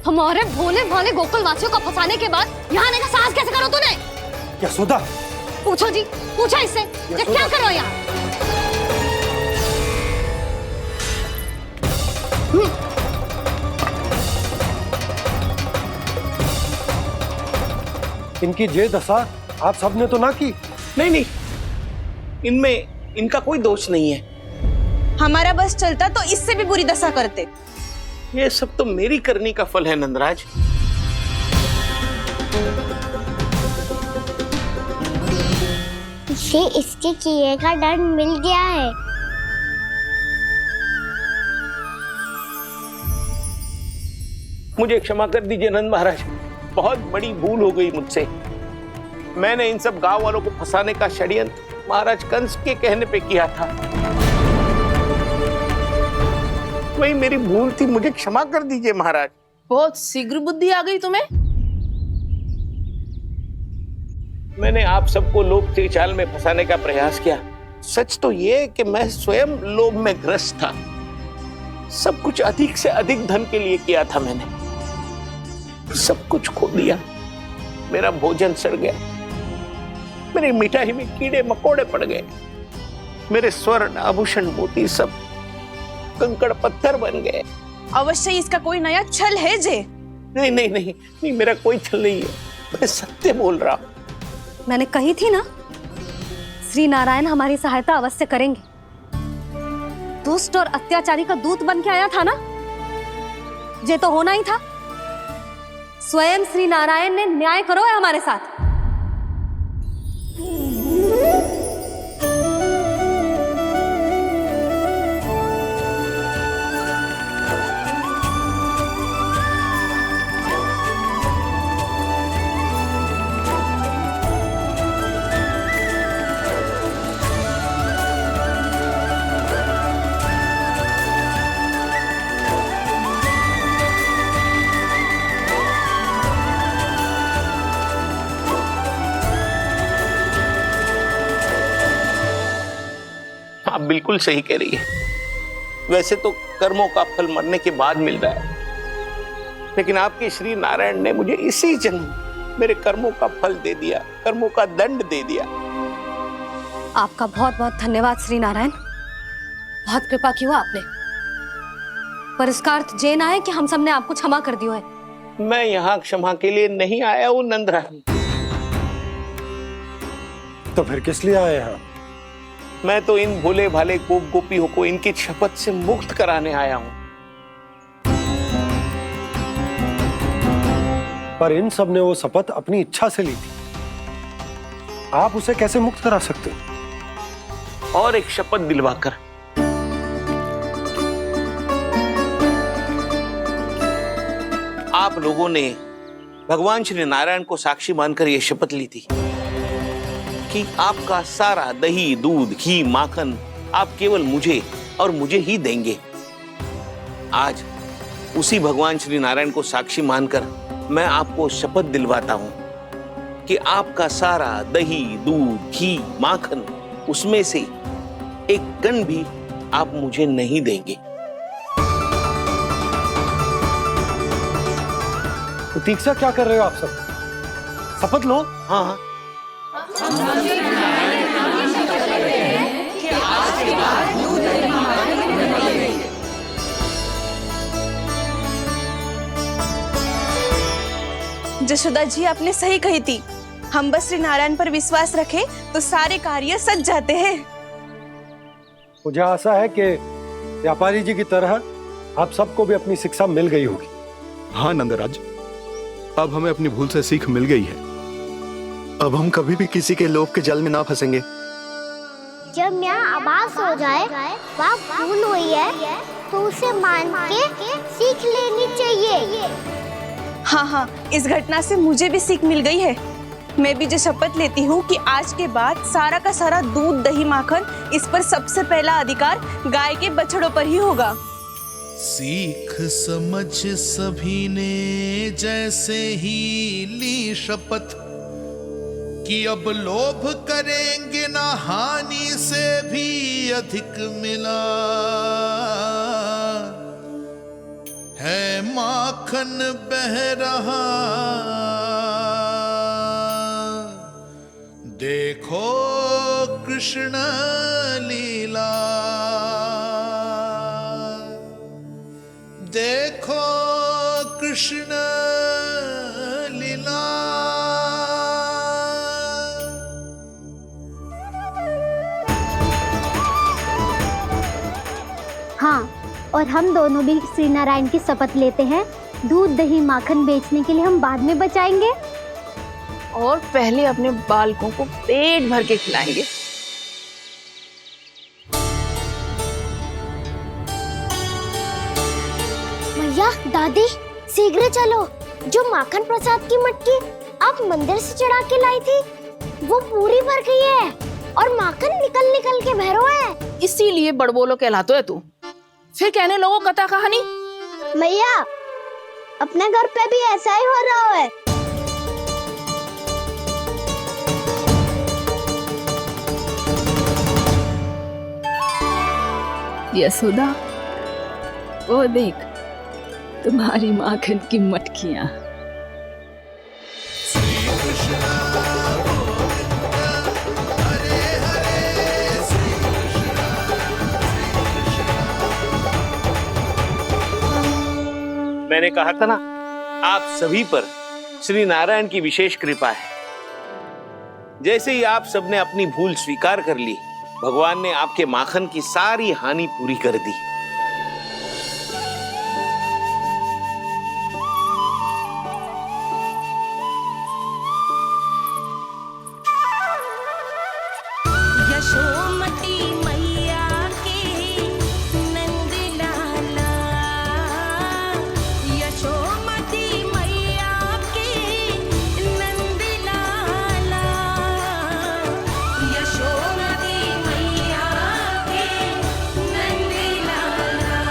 हमारे भोले भाले गोकुल वासियों को फंसाने के बाद यहाँ आने का साहस कैसे करो तूने? यशोदा, पूछो जी, पूछो इससे, ये क्या करो यहाँ? इनकी ये दशा आप सबने तो ना की? नहीं नहीं, इनमें इनका कोई दोष नहीं है। हमारा बस चलता तो इससे भी बुरी दशा करते। ये सब तो मेरी करनी का फल है नंदराज। इसे इसके किए का डर मिल गया है। मुझे क्षमा कर दीजिए नंद महाराज, बहुत बड़ी भूल हो गई मुझसे। मैंने इन सब गांव वालों को फंसाने का षड्यंत्र महाराज कंस के कहने पे किया था। वही मेरी भूल थी, मुझे क्षमा कर दीजिए महाराज। बहुत शीघ्र बुद्धि आ गई तुम्हें। मैंने आप सबको लोभ के जाल में फंसाने का प्रयास किया। सच तो ये कि मैं स्वयं लोभ में ग्रस्त था। सब कुछ अधिक से अधिक धन के लिए किया था मैंने। सब कुछ खो दिया। मेरा भोजन सड़ गया, मेरी मिठाई में कीड़े मकोड़े पड़ गए, मेरे स्वर्ण आभूषण मोती सब कंकड़ पत्थर बन गए। अवश्य इसका कोई नया छल है जे। नहीं नहीं नहीं नहीं, मेरा कोई छल नहीं है, मैं सत्य बोल रहा हूं। मैंने कही थी ना, श्री नारायण हमारी सहायता अवश्य करेंगे। दुष्ट और अत्याचारी का दूत बन के आया था ना, ये तो होना ही था। स्वयं श्री नारायण ने न्याय करो है हमारे साथ। बिल्कुल सही कह रही है। वैसे तो कर्मों का फल मरने के बाद मिल रहा है, लेकिन आपके श्री नारायण ने मुझे इसी जन्म मेरे कर्मों का फल दे दिया, कर्मों का दंड दे दिया। आपका बहुत बहुत धन्यवाद श्री नारायण, बहुत कृपा की हो आपने। पर इसका अर्थ ये ना है कि हम सबने आपको क्षमा कर दिया है। मैं यहाँ क्षमा के लिए नहीं आया हूँ नंदरानी। तो फिर किस लिए आए हैं? मैं तो इन भोले भाले गोप गोपियों को इनकी शपथ से मुक्त कराने आया हूँ। पर इन सब ने वो शपथ अपनी इच्छा से ली थी, आप उसे कैसे मुक्त करा सकते हो? और एक शपथ दिलवाकर। आप लोगों ने भगवान श्री नारायण को साक्षी मानकर यह शपथ ली थी कि आपका सारा दही, दूध, घी, माखन आप केवल मुझे और मुझे ही देंगे। आज उसी भगवान श्री नारायण को साक्षी मानकर मैं आपको शपथ दिलवाता हूं कि आपका सारा दही, दूध, घी, माखन, उसमें से एक कण भी आप मुझे नहीं देंगे। प्रतीक्षा क्या कर रहे हो आप सब? शपथ लो। हाँ, जशोदा जी, आपने सही कही थी। हम बस श्री नारायण पर विश्वास रखें तो सारे कार्य सज जाते हैं। मुझे आशा है कि व्यापारी जी की तरह आप सबको भी अपनी शिक्षा मिल गई होगी। हाँ नंदराज, अब हमें अपनी भूल से सीख मिल गई है। अब हम कभी भी किसी के लोभ के जल में ना फंसेंगे। जब यहाँ आवाज हो जाए वहाँ भूल हुई है तो उसे मान के सीख लेनी चाहिए। हाँ हाँ, इस घटना से मुझे भी सीख मिल गई है। मैं भी जो शपथ लेती हूँ कि आज के बाद सारा का सारा दूध, दही, माखन, इस पर सबसे पहला अधिकार गाय के बछड़ों पर ही होगा। सीख समझ सभी ने जैसे ही ली शपथ कि अब लोभ करेंगे ना हानि से भी अधिक मिला है, माखन बह रहा देखो कृष्ण लीला, देखो कृष्ण लीला। हाँ, और हम दोनों भी श्री नारायण की शपथ लेते हैं, दूध, दही, माखन बेचने के लिए हम बाद में बचाएंगे और पहले अपने बालकों को पेट भर के खिलाएंगे। भैया, दादी, शीघ्र चलो। जो माखन प्रसाद की मटकी आप मंदिर से चढ़ा के लाई थी वो पूरी भर गई है और माखन निकल निकल के बह रहा है। इसीलिए बड़बोलो कहलाते है तू। फिर कहने लोगों कथा कहानी। भैया, अपने घर पे भी ऐसा ही हो रहा है। यशोदा, वो देख तुम्हारी माखन की मटकियां। मैंने कहा था ना, आप सभी पर श्री नारायण की विशेष कृपा है। जैसे ही आप सबने अपनी भूल स्वीकार कर ली, भगवान ने आपके माखन की सारी हानि पूरी कर दी। यशोमती मैया की नंद लाला, यशोमती मैया की नंद लाला, यशोमती मैया की नंद लाला,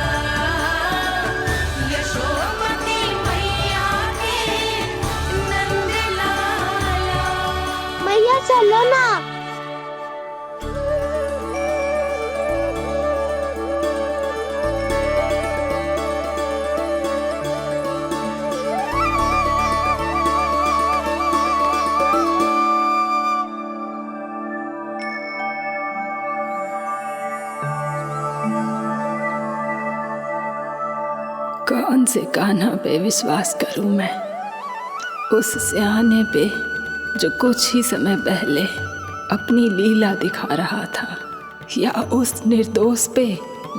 यशोमती मैया की नंद लाला। मैया चलो ना। कौन से कान्हा पे विश्वास करूं मैं? उस सियाने पे जो कुछ ही समय पहले अपनी लीला दिखा रहा था, या उस निर्दोष पे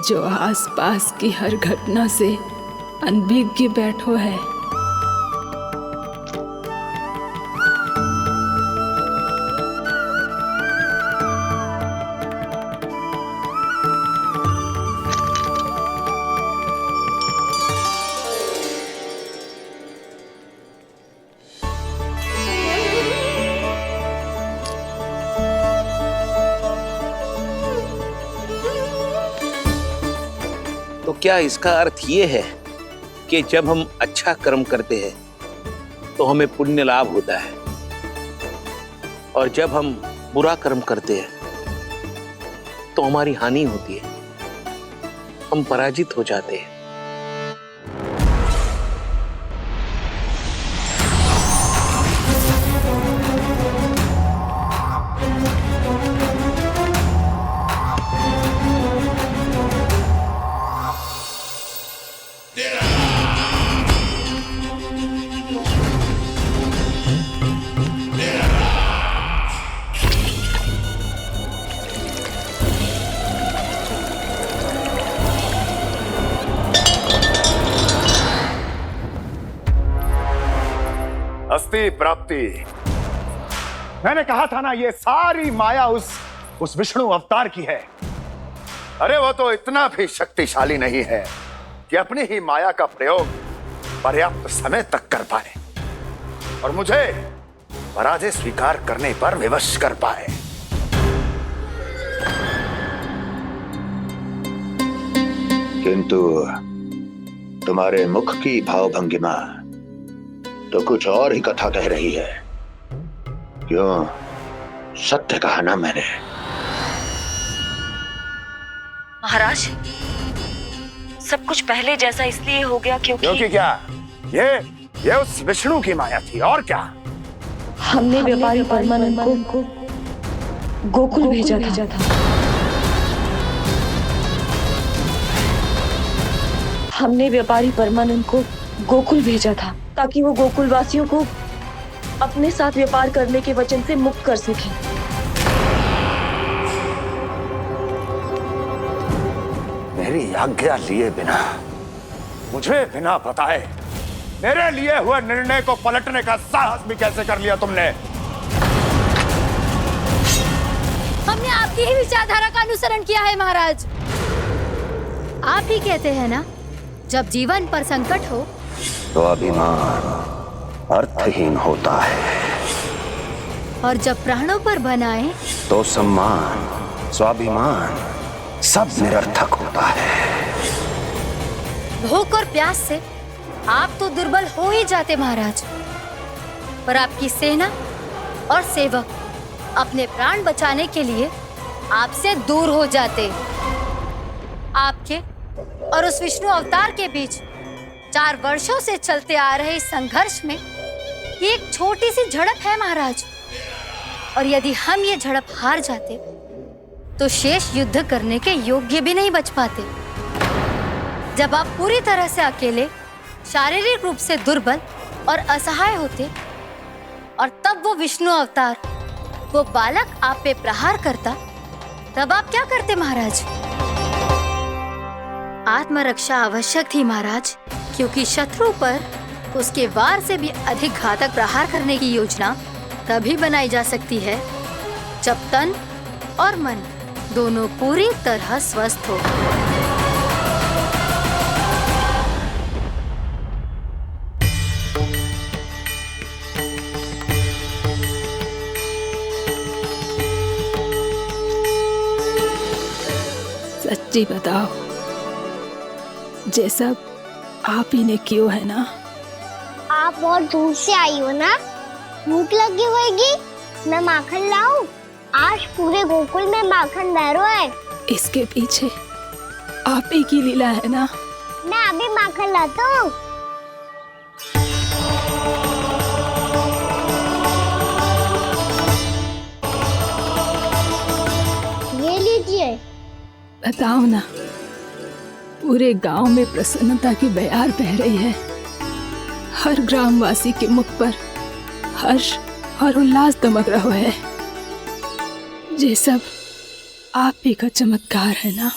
जो आसपास की हर घटना से अनभिज्ञ बैठो है? तो क्या इसका अर्थ ये है कि जब हम अच्छा कर्म करते हैं तो हमें पुण्य लाभ होता है, और जब हम बुरा कर्म करते हैं तो हमारी हानि होती है, हम पराजित हो जाते हैं? अस्ति प्राप्ति। मैंने कहा था ना, ये सारी माया उस विष्णु अवतार की है। अरे वो तो इतना भी शक्तिशाली नहीं है कि अपनी ही माया का प्रयोग पर्याप्त समय तक कर पाए और मुझे पराजय स्वीकार करने पर विवश कर पाए। किंतु तुम्हारे मुख की भावभंगिमा तो कुछ और ही कथा कह रही है। क्यों? सत्य कहा ना मैंने। महाराज, सब कुछ पहले जैसा इसलिए हो गया क्योंकि क्या? ये उस विष्णु की माया थी, और क्या? हमने व्यापारी परमानंद को गोकुल भेजा था। हमने व्यापारी परमानंद को गोकुल भेजा था ताकि वो गोकुल वासियों को अपने साथ व्यापार करने के वचन से मुक्त कर सके। मेरी आज्ञा लिए बिना, मुझे बिना बताए मेरे लिए हुए निर्णय को पलटने का साहस भी कैसे कर लिया तुमने? हमने आपकी ही विचारधारा का अनुसरण किया है महाराज। आप ही कहते हैं ना, जब जीवन पर संकट हो तो अभिमान अर्थहीन होता है, और जब प्राणों पर बनाए तो सम्मान स्वाभिमान सब निरर्थक होता है। भूख और प्यास से आप तो दुर्बल हो ही जाते महाराज, पर आपकी सेना और सेवक अपने प्राण बचाने के लिए आपसे दूर हो जाते। आपके और उस विष्णु अवतार के बीच 4 वर्षों से चलते आ रहे इस संघर्ष में एक छोटी सी झड़प है महाराज, और यदि हम ये झड़प हार जाते तो शेष युद्ध करने के योग्य भी नहीं बच पाते। जब आप पूरी तरह से अकेले, शारीरिक रूप से दुर्बल और असहाय होते, और तब वो विष्णु अवतार, वो बालक आप पे प्रहार करता, तब आप क्या करते महाराज? आत्मरक्षा आवश्यक थी महाराज, क्योंकि शत्रु पर उसके वार से भी अधिक घातक प्रहार करने की योजना तभी बनाई जा सकती है जब तन और मन दोनों पूरी तरह स्वस्थ हो। सच्ची बताओ, जैसा आप ही ने क्यों है ना? आप बहुत दूर से आई हो ना, भूख लगी होगी। मैं माखन लाऊं? आज पूरे गोकुल में माखन बह रहा है। इसके पीछे आप ही की लीला है ना? मैं अभी माखन लाता हूँ। ये लीजिए। बताओ ना, पूरे गांव में प्रसन्नता की बयार बह रही है। हर ग्रामवासी के मुख पर हर्ष और उल्लास दमक रहा है। ये सब आप ही का चमत्कार है ना।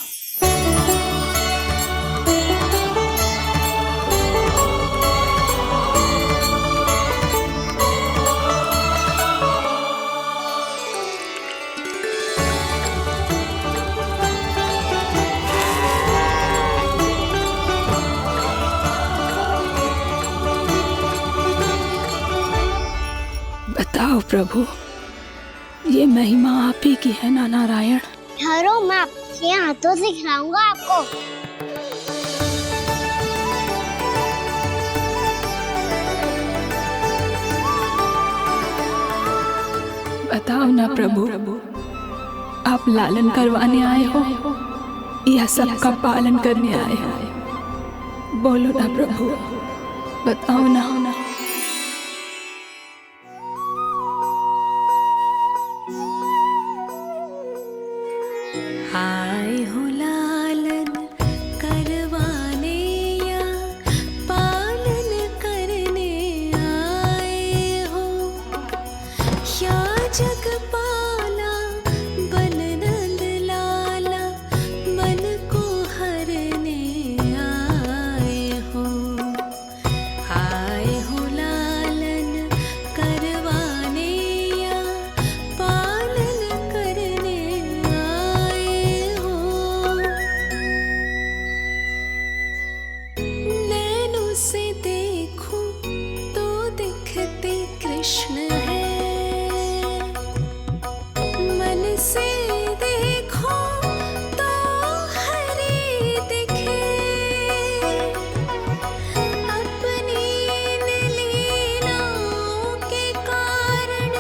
बताओ प्रभु, ये महिमा आप ही की है ना नारायण? ठहरो, मैं आपके हाथों से खिलाऊंगा आपको। बताओ ना प्रभु, आप लालन करवाने आए हो या सबका पालन करने आए हो? बोलो ना प्रभु, बताओ ना। आए हो लालन करवाने या पालन करने आए हो, या जगपाला बन नंद लाला मन को हरने आए हो। आए हो लालन करवाने या पालन करने आए हो। नैनों से देखूं तो दिखते कृष्ण है, मन से देखो तो हरि दिखे। अपनी इन लीलाओं के कारण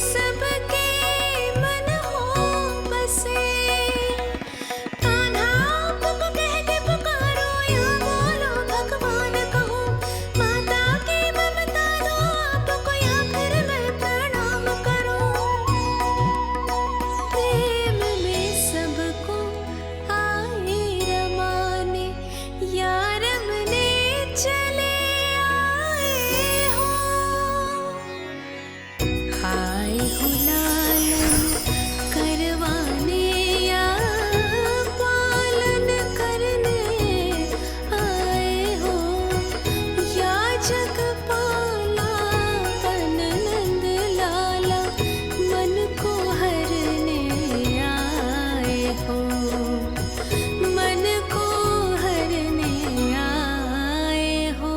सबके मन हो बसे। कान्हा आपको कह के पुकारो या बोलो भगवान कहो, माता की ममता दो आपको या फिर मैं प्रणाम करूं। प्रेम में सबको आए रमाने, या रमने चले आए हो। आए हो लालन करवाने या पालन करने आए हो, या जगपाला बन नंद लाला मन को हरने आए हो। मन को हरने आए हो।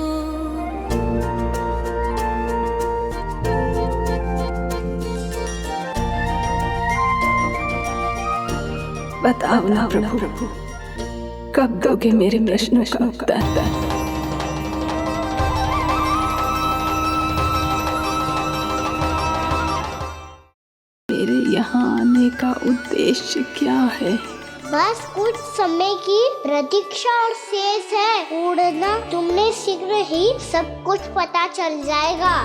बताओ ना प्रभु, कब दोगे मेरे प्रश्नों का उत्तर? मेरे यहाँ आने का उद्देश्य क्या है? बस कुछ समय की प्रतीक्षा और शेष है। उड़ना तुमने शीघ्र ही सब कुछ पता चल जाएगा।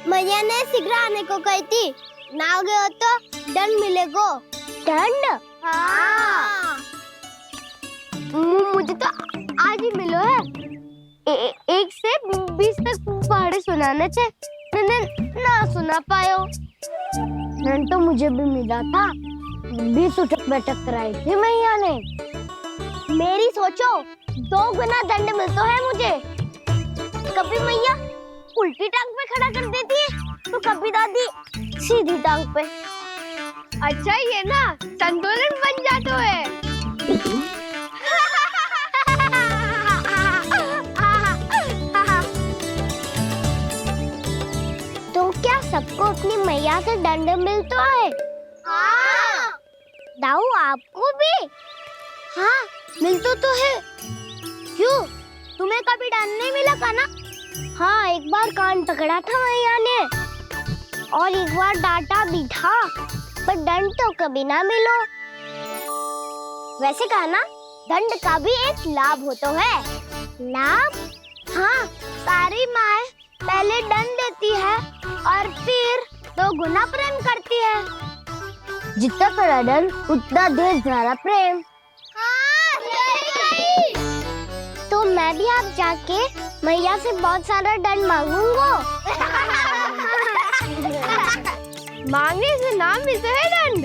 मैया ने शीघ्र आने को कही थी, ना आ गए हो तो दंड मिलेगा। दंड? हाँ। मुझे तो आज ही मिलो है। 1 से 20 तक पहाड़े सुनाने थे, ना सुना पायो। दंड तो मुझे भी मिला था, 20 उठक बैठक कराई थी मैया ने। मेरी सोचो 2 गुना दंड मिलता है मुझे। कभी मैया उल्टी टांग पे खड़ा कर देती है, तो कभी दादी सीधी टांग पे। अच्छा ये ना संतुलन बन जाता है। तो क्या सबको अपनी मैया से दंड मिलता है? हाँ। दाऊ आपको भी? हाँ मिलता तो है। क्यों, तुम्हें कभी दंड नहीं मिला का ना? हाँ, एक बार कान पकड़ा था मैया ने और एक बार डांटा भी था, पर दंड तो कभी ना मिलो। वैसे कहा ना, दंड का भी एक लाभ हो तो है। लाभ? हाँ, सारी माँ पहले दंड देती है और फिर 2 गुना प्रेम करती है। जितना बड़ा दंड उतना ढेर सारा प्रेम। हाँ, सही। तो मैं भी आप जाके मैया से बहुत सारा दंड मांगूंगा। मांगने से नाम भी तो है दंड।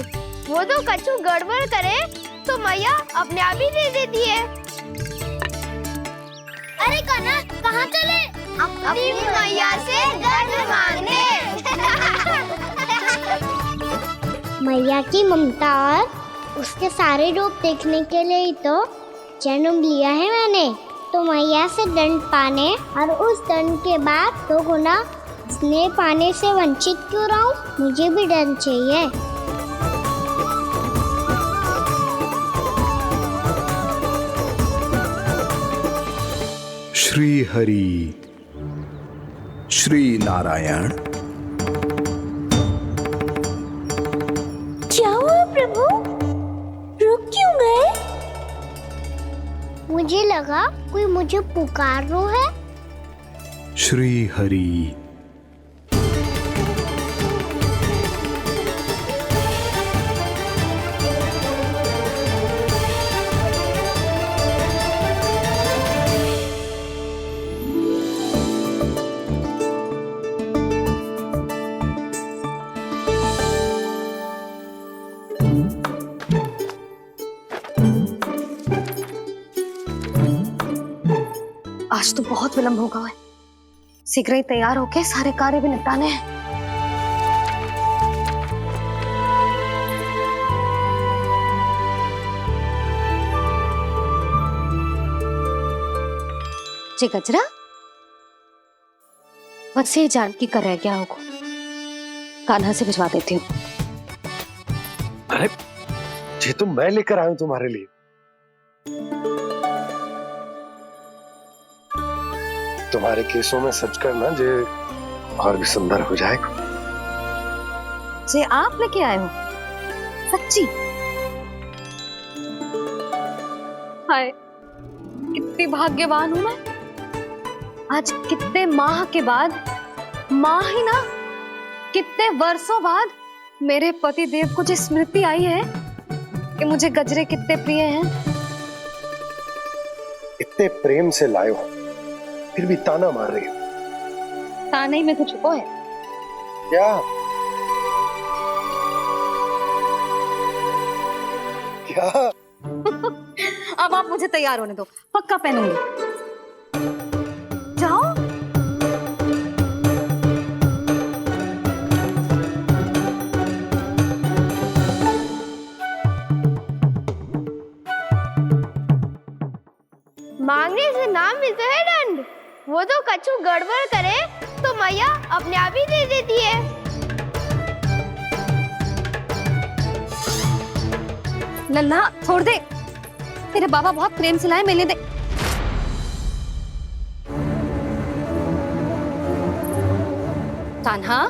वो तो कछु गड़बड़ करे तो मैया अपने आप ही दे देती है। अरे कन्हा, कहाँ चले? अपनी मैया से दंड मांगने। मैया की ममता और उसके सारे रूप देखने के लिए ही तो जन्म लिया है मैंने। तो मैया से दंड पाने और उस दंड के बाद 2 गुना स्नेह पाने से वंचित क्यों रहूं? मुझे भी दंड चाहिए। श्री हरि, श्री नारायण। क्या हुआ प्रभु? रुक क्यों गए? मुझे लगा कोई मुझे पुकार रहा है। श्री हरि। आज तो बहुत विलंब होगा है। शीघ्र ही तैयार होके सारे कार्य भी निपटाने हैं। जी गजरा, बस ये जान की कर रह गया होगा। कान्हा से भिजवा देती हूँ। अरे ये तो मैं लेकर आया हूं तुम्हारे लिए। तुम्हारे केसों में सच करना जे और भी सुंदर हो जाएगा। जे आप लेके आए हो? सच्ची? हाय, कितनी भाग्यवान हूं मैं। आज कितने माह के बाद, माह ही ना, कितने वर्षों बाद मेरे पति देव को जो स्मृति आई है कि मुझे गजरे कितने प्रिय हैं। इतने प्रेम से लाए हो, फिर भी ताना मार रही हो। ताने में कुछ छुपो है क्या? क्या? अब आप मुझे तैयार होने दो, पक्का पहनूंगी। जाओ। मांगने से नाम भी तो है दंड। वो तो कछु गड़बड़ करे तो मैया अपने आप ही दे देती है। लल्ला छोड़ दे, तेरे बाबा बहुत प्रेम से लाए, मैंने दे। कान्हा,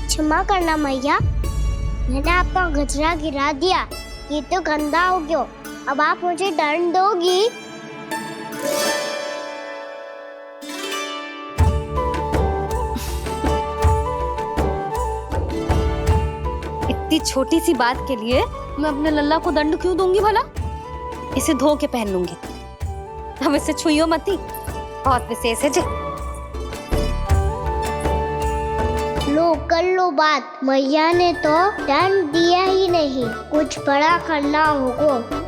क्षमा करना मैया, मैंने आपका गजरा गिरा दिया। ये तो गंदा हो गया। अब आप मुझे दंड दोगी? इतनी छोटी सी बात के लिए मैं अपने लल्ला को दंड क्यों दूंगी भला? इसे धो के पहन लूंगी। हम इसे छुइयो मती, बहुत विशेष है जी। लो कर लो बात, मैया ने तो दंड दिया ही नहीं, कुछ बड़ा करना होगा।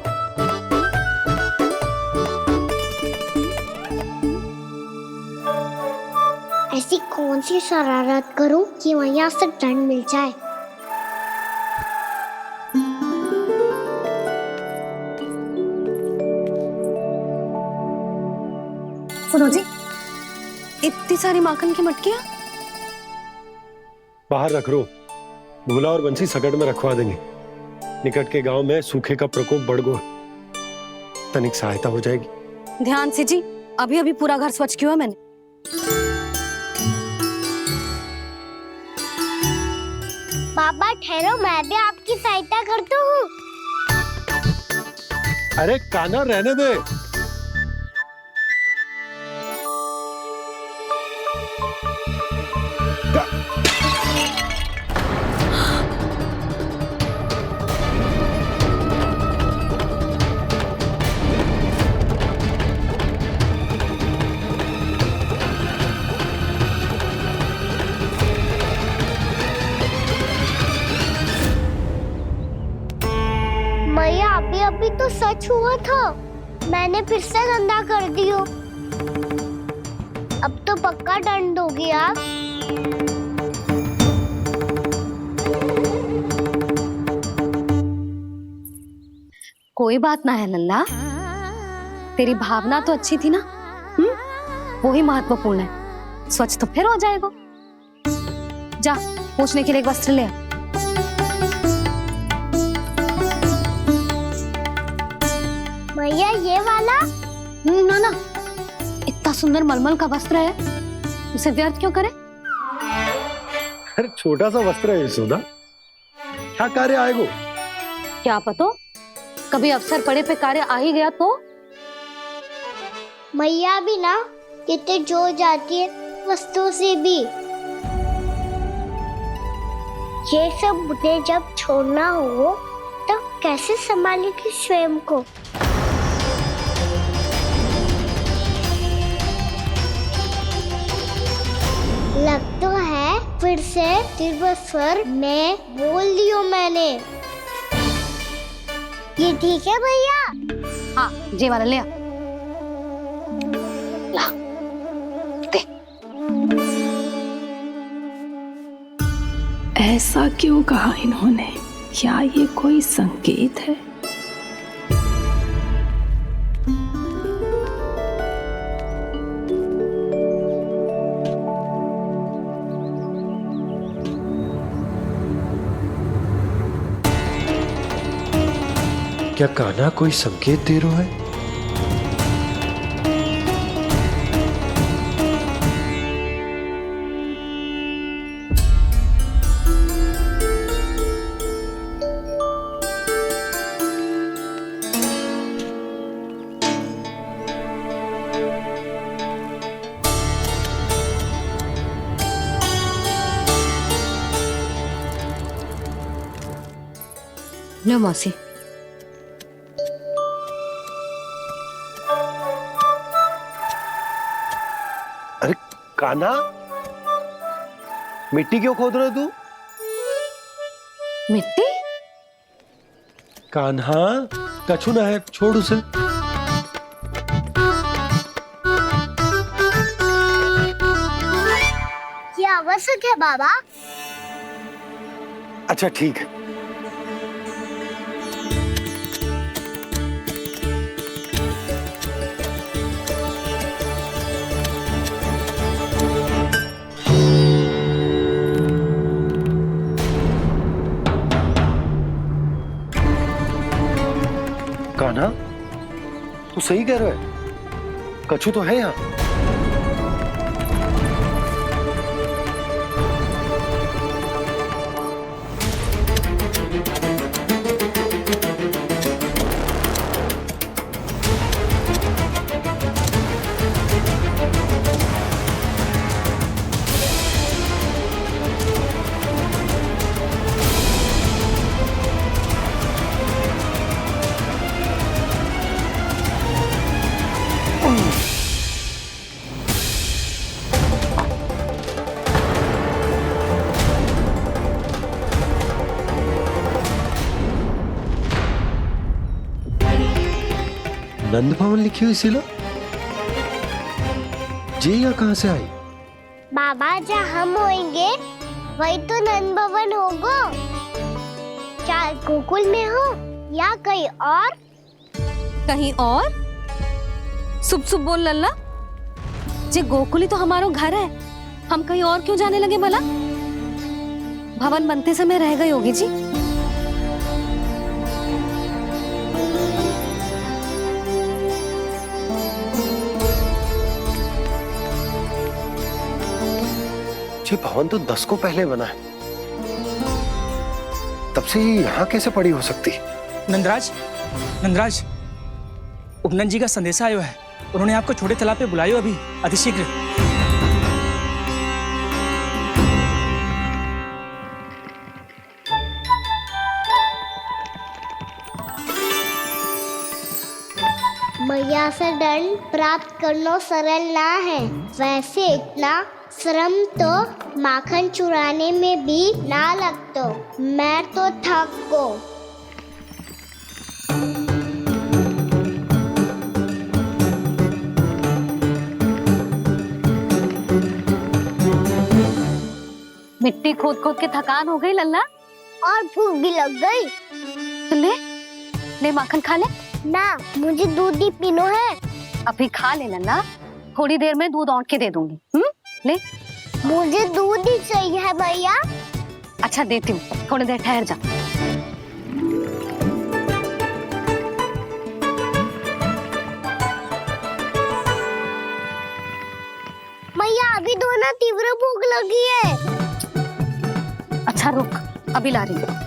ऐसी कौन सी शरारत करूं कि मैया से दंड मिल जाए? सुनो जी, इतनी सारी माखन की मटकियां बाहर रख रो, भूला और बंसी सकट में रखवा देंगे। निकट के गांव में सूखे का प्रकोप बढ़ गो, तनिक सहायता हो जाएगी। ध्यान से जी, अभी अभी पूरा घर स्वच्छ किया है मैंने। बाबा ठहरो, मैं भी आपकी सहायता करता हूँ। अरे कान्हा रहने दे। मैया अभी अभी तो सच हुआ था, मैंने फिर से गंदा कर दियो। अब तो पक्का दंड दोगी आप। कोई बात ना है लल्ला, तेरी भावना तो अच्छी थी ना, वही महत्वपूर्ण है। स्वच्छ तो फिर हो जाएगा। जा पोंछने के लिए एक वस्त्र ले आ। भैया ये वाला? ना ना, इतना सुंदर मलमल का वस्त्र है, उसे व्यर्थ क्यों करे? अरे छोटा सा वस्त्र है यशोदा, क्या कार्य आएगा? क्या पता, कभी अवसर पड़े पे कार्य आ ही गया तो। मैया भी ना कितने जो जाती है वस्तुओं से भी। ये सब मुझे जब छोड़ना हो तो कैसे संभालेगी स्वयं को? लग तो है फिर से तिरबस्वर में बोल दियो मैंने। ये ठीक है भैया? हाँ जे वाला ले आ। ला दे। ऐसा क्यों कहा इन्होंने? क्या ये कोई संकेत है? क्या कान्हा कोई संकेत दे रहा है? लो मौसी। अरे कान्हा, मिट्टी क्यों खोद रहा तू? मिट्टी? कान्हा, कछु ना है, छोड़ उसे। ये आवश्यक है बाबा। अच्छा ठीक है। कान्हा, तू सही कह रहा है, कछु तो है यहाँ। नंद भवन लिखी हुई सिला, जी यहाँ कहाँ से आई? बाबा जहाँ हम होंगे वही तो नंद भवन होगा। चाहे गोकुल में हो या कहीं और। कहीं और? सुब सुब बोल लल्ला, जे गोकुली तो हमारो घर है, हम कहीं और क्यों जाने लगे भला? भवन बनते समय रह गई होगी जी। ये भवन तो 10 को पहले बना है, तब से ये यहाँ कैसे पड़ी हो सकती? नंदराज, नंदराज, उपनंद जी का संदेशा आयो है। उन्होंने आपको छोटे तालाब पे बुलायो अभी अतिशीघ्र। मैया से दंड प्राप्त करना सरल ना है, वैसे इतना श्रम तो माखन चुराने में भी ना लगतो। मैं तो थक गो। मिट्टी खोद खोद के थकान हो गई लल्ला, और भूख भी लग गई। तो ले माखन खा ले। ना, मुझे दूध ही पीनो है। अभी खा ले लल्ला, थोड़ी देर में दूध औंट के दे दूंगी। ले। मुझे दूध ही चाहिए है भैया। अच्छा देती हूँ, थोड़ी देर ठहर जा। भैया अभी तो ना तीव्र भूख लगी है। अच्छा रुक, अभी ला रही हूँ।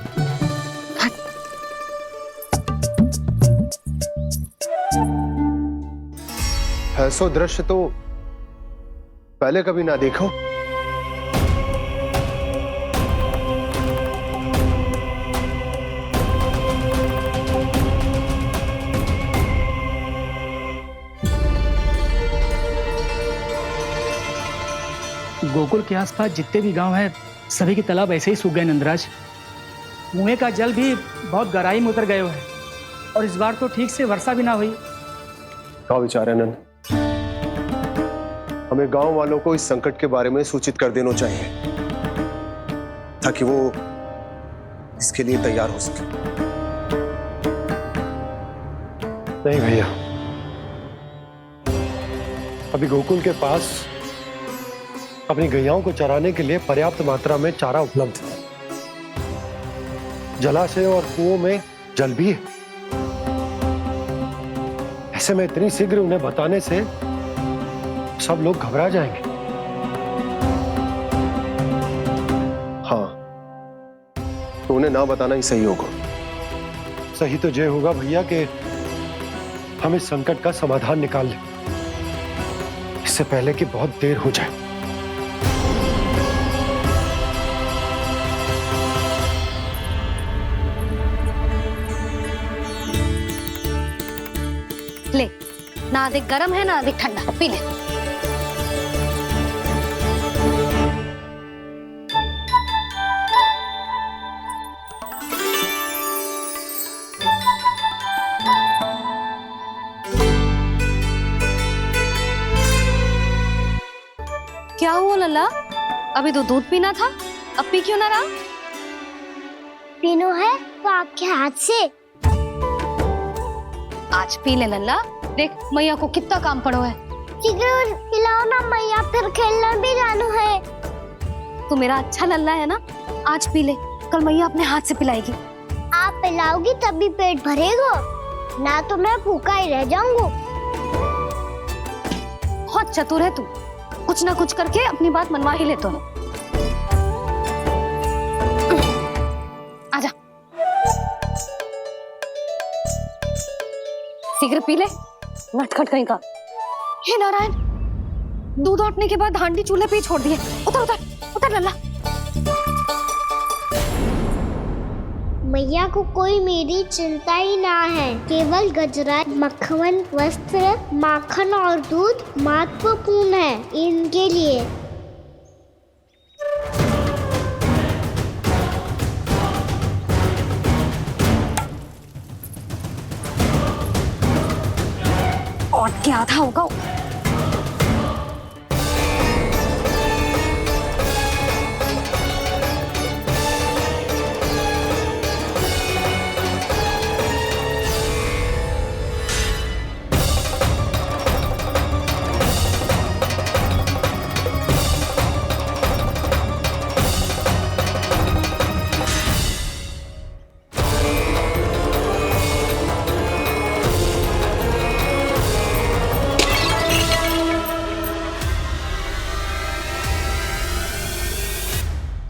ऐसा दृश्य तो पहले कभी ना देखो। गोकुल के आसपास जितने भी गांव हैं, सभी के तालाब ऐसे ही सूख गए नंदराज। कुएं का जल भी बहुत गहराई में उतर गए है, और इस बार तो ठीक से वर्षा भी ना हुई। क्या विचार है नंद? हमें गांव वालों को इस संकट के बारे में सूचित कर देना चाहिए, ताकि वो इसके लिए तैयार हो सके। नहीं भैया, अभी गोकुल के पास अपनी गैयाओं को चराने के लिए पर्याप्त मात्रा में चारा उपलब्ध है। जलाशय और कुओं में जल भी है। ऐसे में इतनी शीघ्र उन्हें बताने से सब लोग घबरा जाएंगे। हाँ, तो उन्हें ना बताना ही सही होगा। सही तो ये होगा भैया कि हम इस संकट का समाधान निकाल लें, इससे पहले कि बहुत देर हो जाए। ले, ना अधिक गर्म है ना अधिक ठंडा, पी ले। क्या हुआ लल्ला? अभी तो दूध पीना था, अब पी क्यों ना रहा? पीनो है तो आपके हाथ से। आज पी ले लल्ला, देख मैया को कितना काम पड़ो है। शीघ्र पिलाओ ना मैया, फिर खेलने भी जाना है। तू मेरा अच्छा लल्ला है ना, आज पी ले, कल मैया अपने हाथ से पिलाएगी। आप पिलाओगी तभी पेट भरेगा, ना तो मैं भूखा ही रह जाऊंगा। बहुत चतुर है तू, कुछ ना कुछ करके अपनी बात मनवा ही लेता है। आजा, शीघ्र पी ले, नटखट कहीं का। हे नारायण, दूध औटने के बाद हांडी चूल्हे पे ही छोड़ दिए। उतर उतर उतर लल्ला। मैया को कोई मेरी चिंता ही ना है। केवल गजरा, मक्खन, वस्त्र, माखन और दूध महत्वपूर्ण है इनके लिए। और क्या था होगा?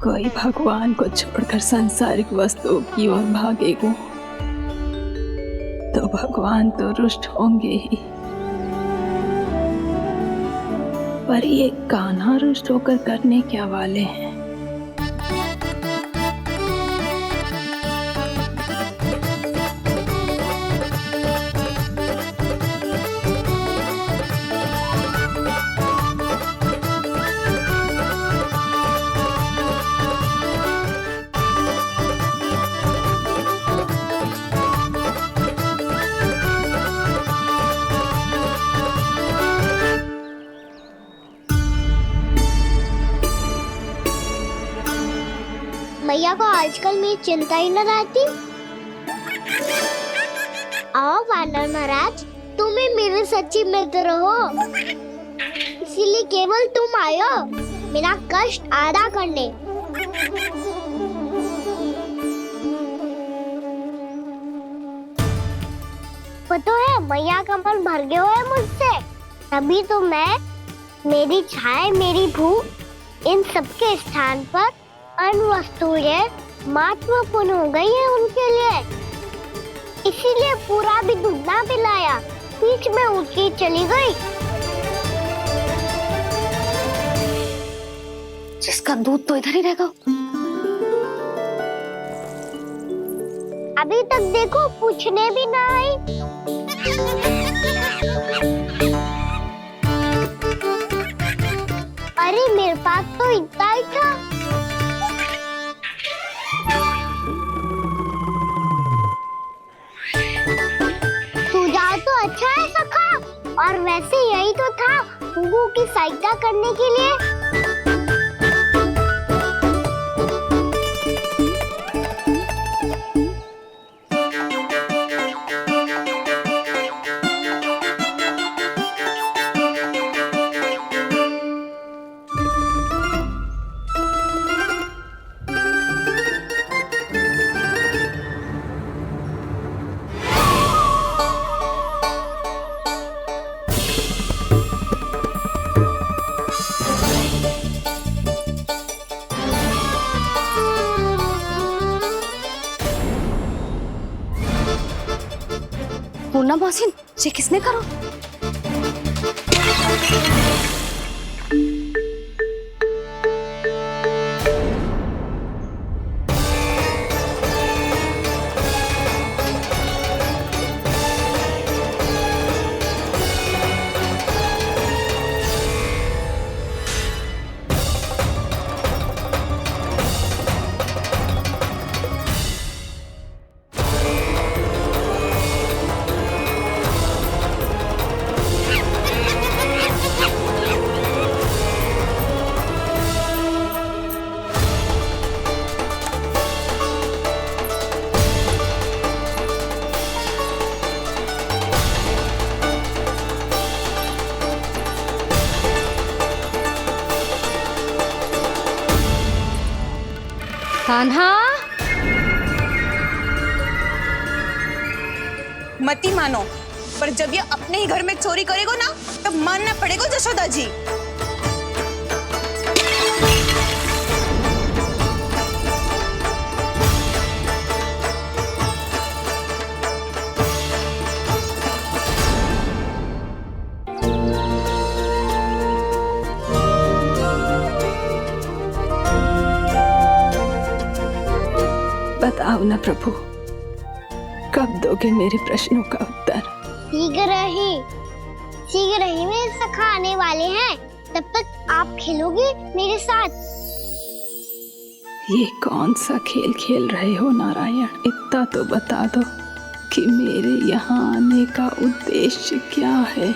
कोई भगवान को छोड़कर सांसारिक वस्तुओं की ओर भागेगा तो तो भगवान तो रुष्ट होंगे ही, पर ये कान्हा रुष्ट होकर करने क्या वाले हैं? मैया को आजकल मेरी चिंता ही न रहती। आओ वानर महाराज, तुम ही मेरे सच्ची मित्र हो, इसीलिए केवल तुम आयो मेरा कष्ट आधा करने। पता है मैया का मन भर गया है मुझसे, तभी तो मैं, मेरी छाया, मेरी भूख, इन सबके स्थान पर अन्य वस्तुएं महत्वपूर्ण हो गई है उनके लिए, इसीलिए पूरा भी दूध ना पिलाया, बीच में उठ के चली गई। जिसका दूध तो इधर ही रहेगा। अभी तक देखो पूछने भी ना आई। अरे मेरे पास तो इतना ही था। सुझाव तो अच्छा है सखा, और वैसे यही तो था गुगू की सहायता करने के लिए। पूर्णा मौसी, ये किसने करो? कान्हा, मती मानो, पर जब ये अपने ही घर में चोरी करेगा ना, तब मानना पड़ेगा जशोदा जी। बताओ ना प्रभु, कब दोगे मेरे प्रश्नों का उत्तर? शीघ्र ही मेरे सखा आने वाले हैं, तब तक आप खेलोगे मेरे साथ। ये कौन सा खेल खेल रहे हो नारायण? इतना तो बता दो कि मेरे यहाँ आने का उद्देश्य क्या है?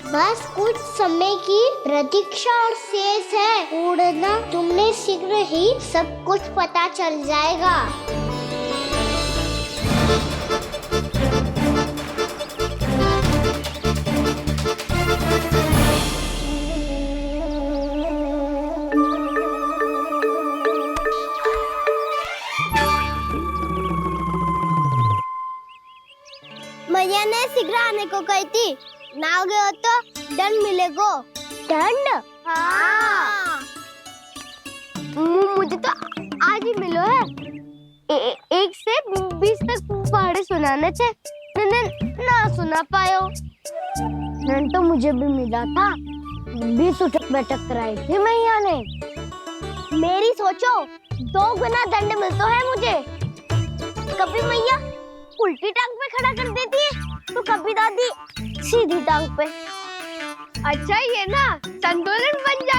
बस कुछ समय की प्रतीक्षा और शेष है। उड़ना, तुमने शीघ्र ही सब कुछ पता चल जाएगा। मैया ने शीघ्र आने को कही थी, ना हो गए तो दंड मिलेगा। दंड? हाँ। मुझे तो आज ही मिलो है। 1 से 20 तक पहाड़े सुनाने थे, मैंने ना सुना पायो। नन तो मुझे भी मिला था, भी सुटक बैठक कराई थी मैया ने। मेरी सोचो 2 गुना दंड मिलता है मुझे। कभी मैया उल्टी टांग पे खड़ा कर देती है तो कभी दादी सीधी टांग पे। अच्छा ये ना संतुलन बन जा।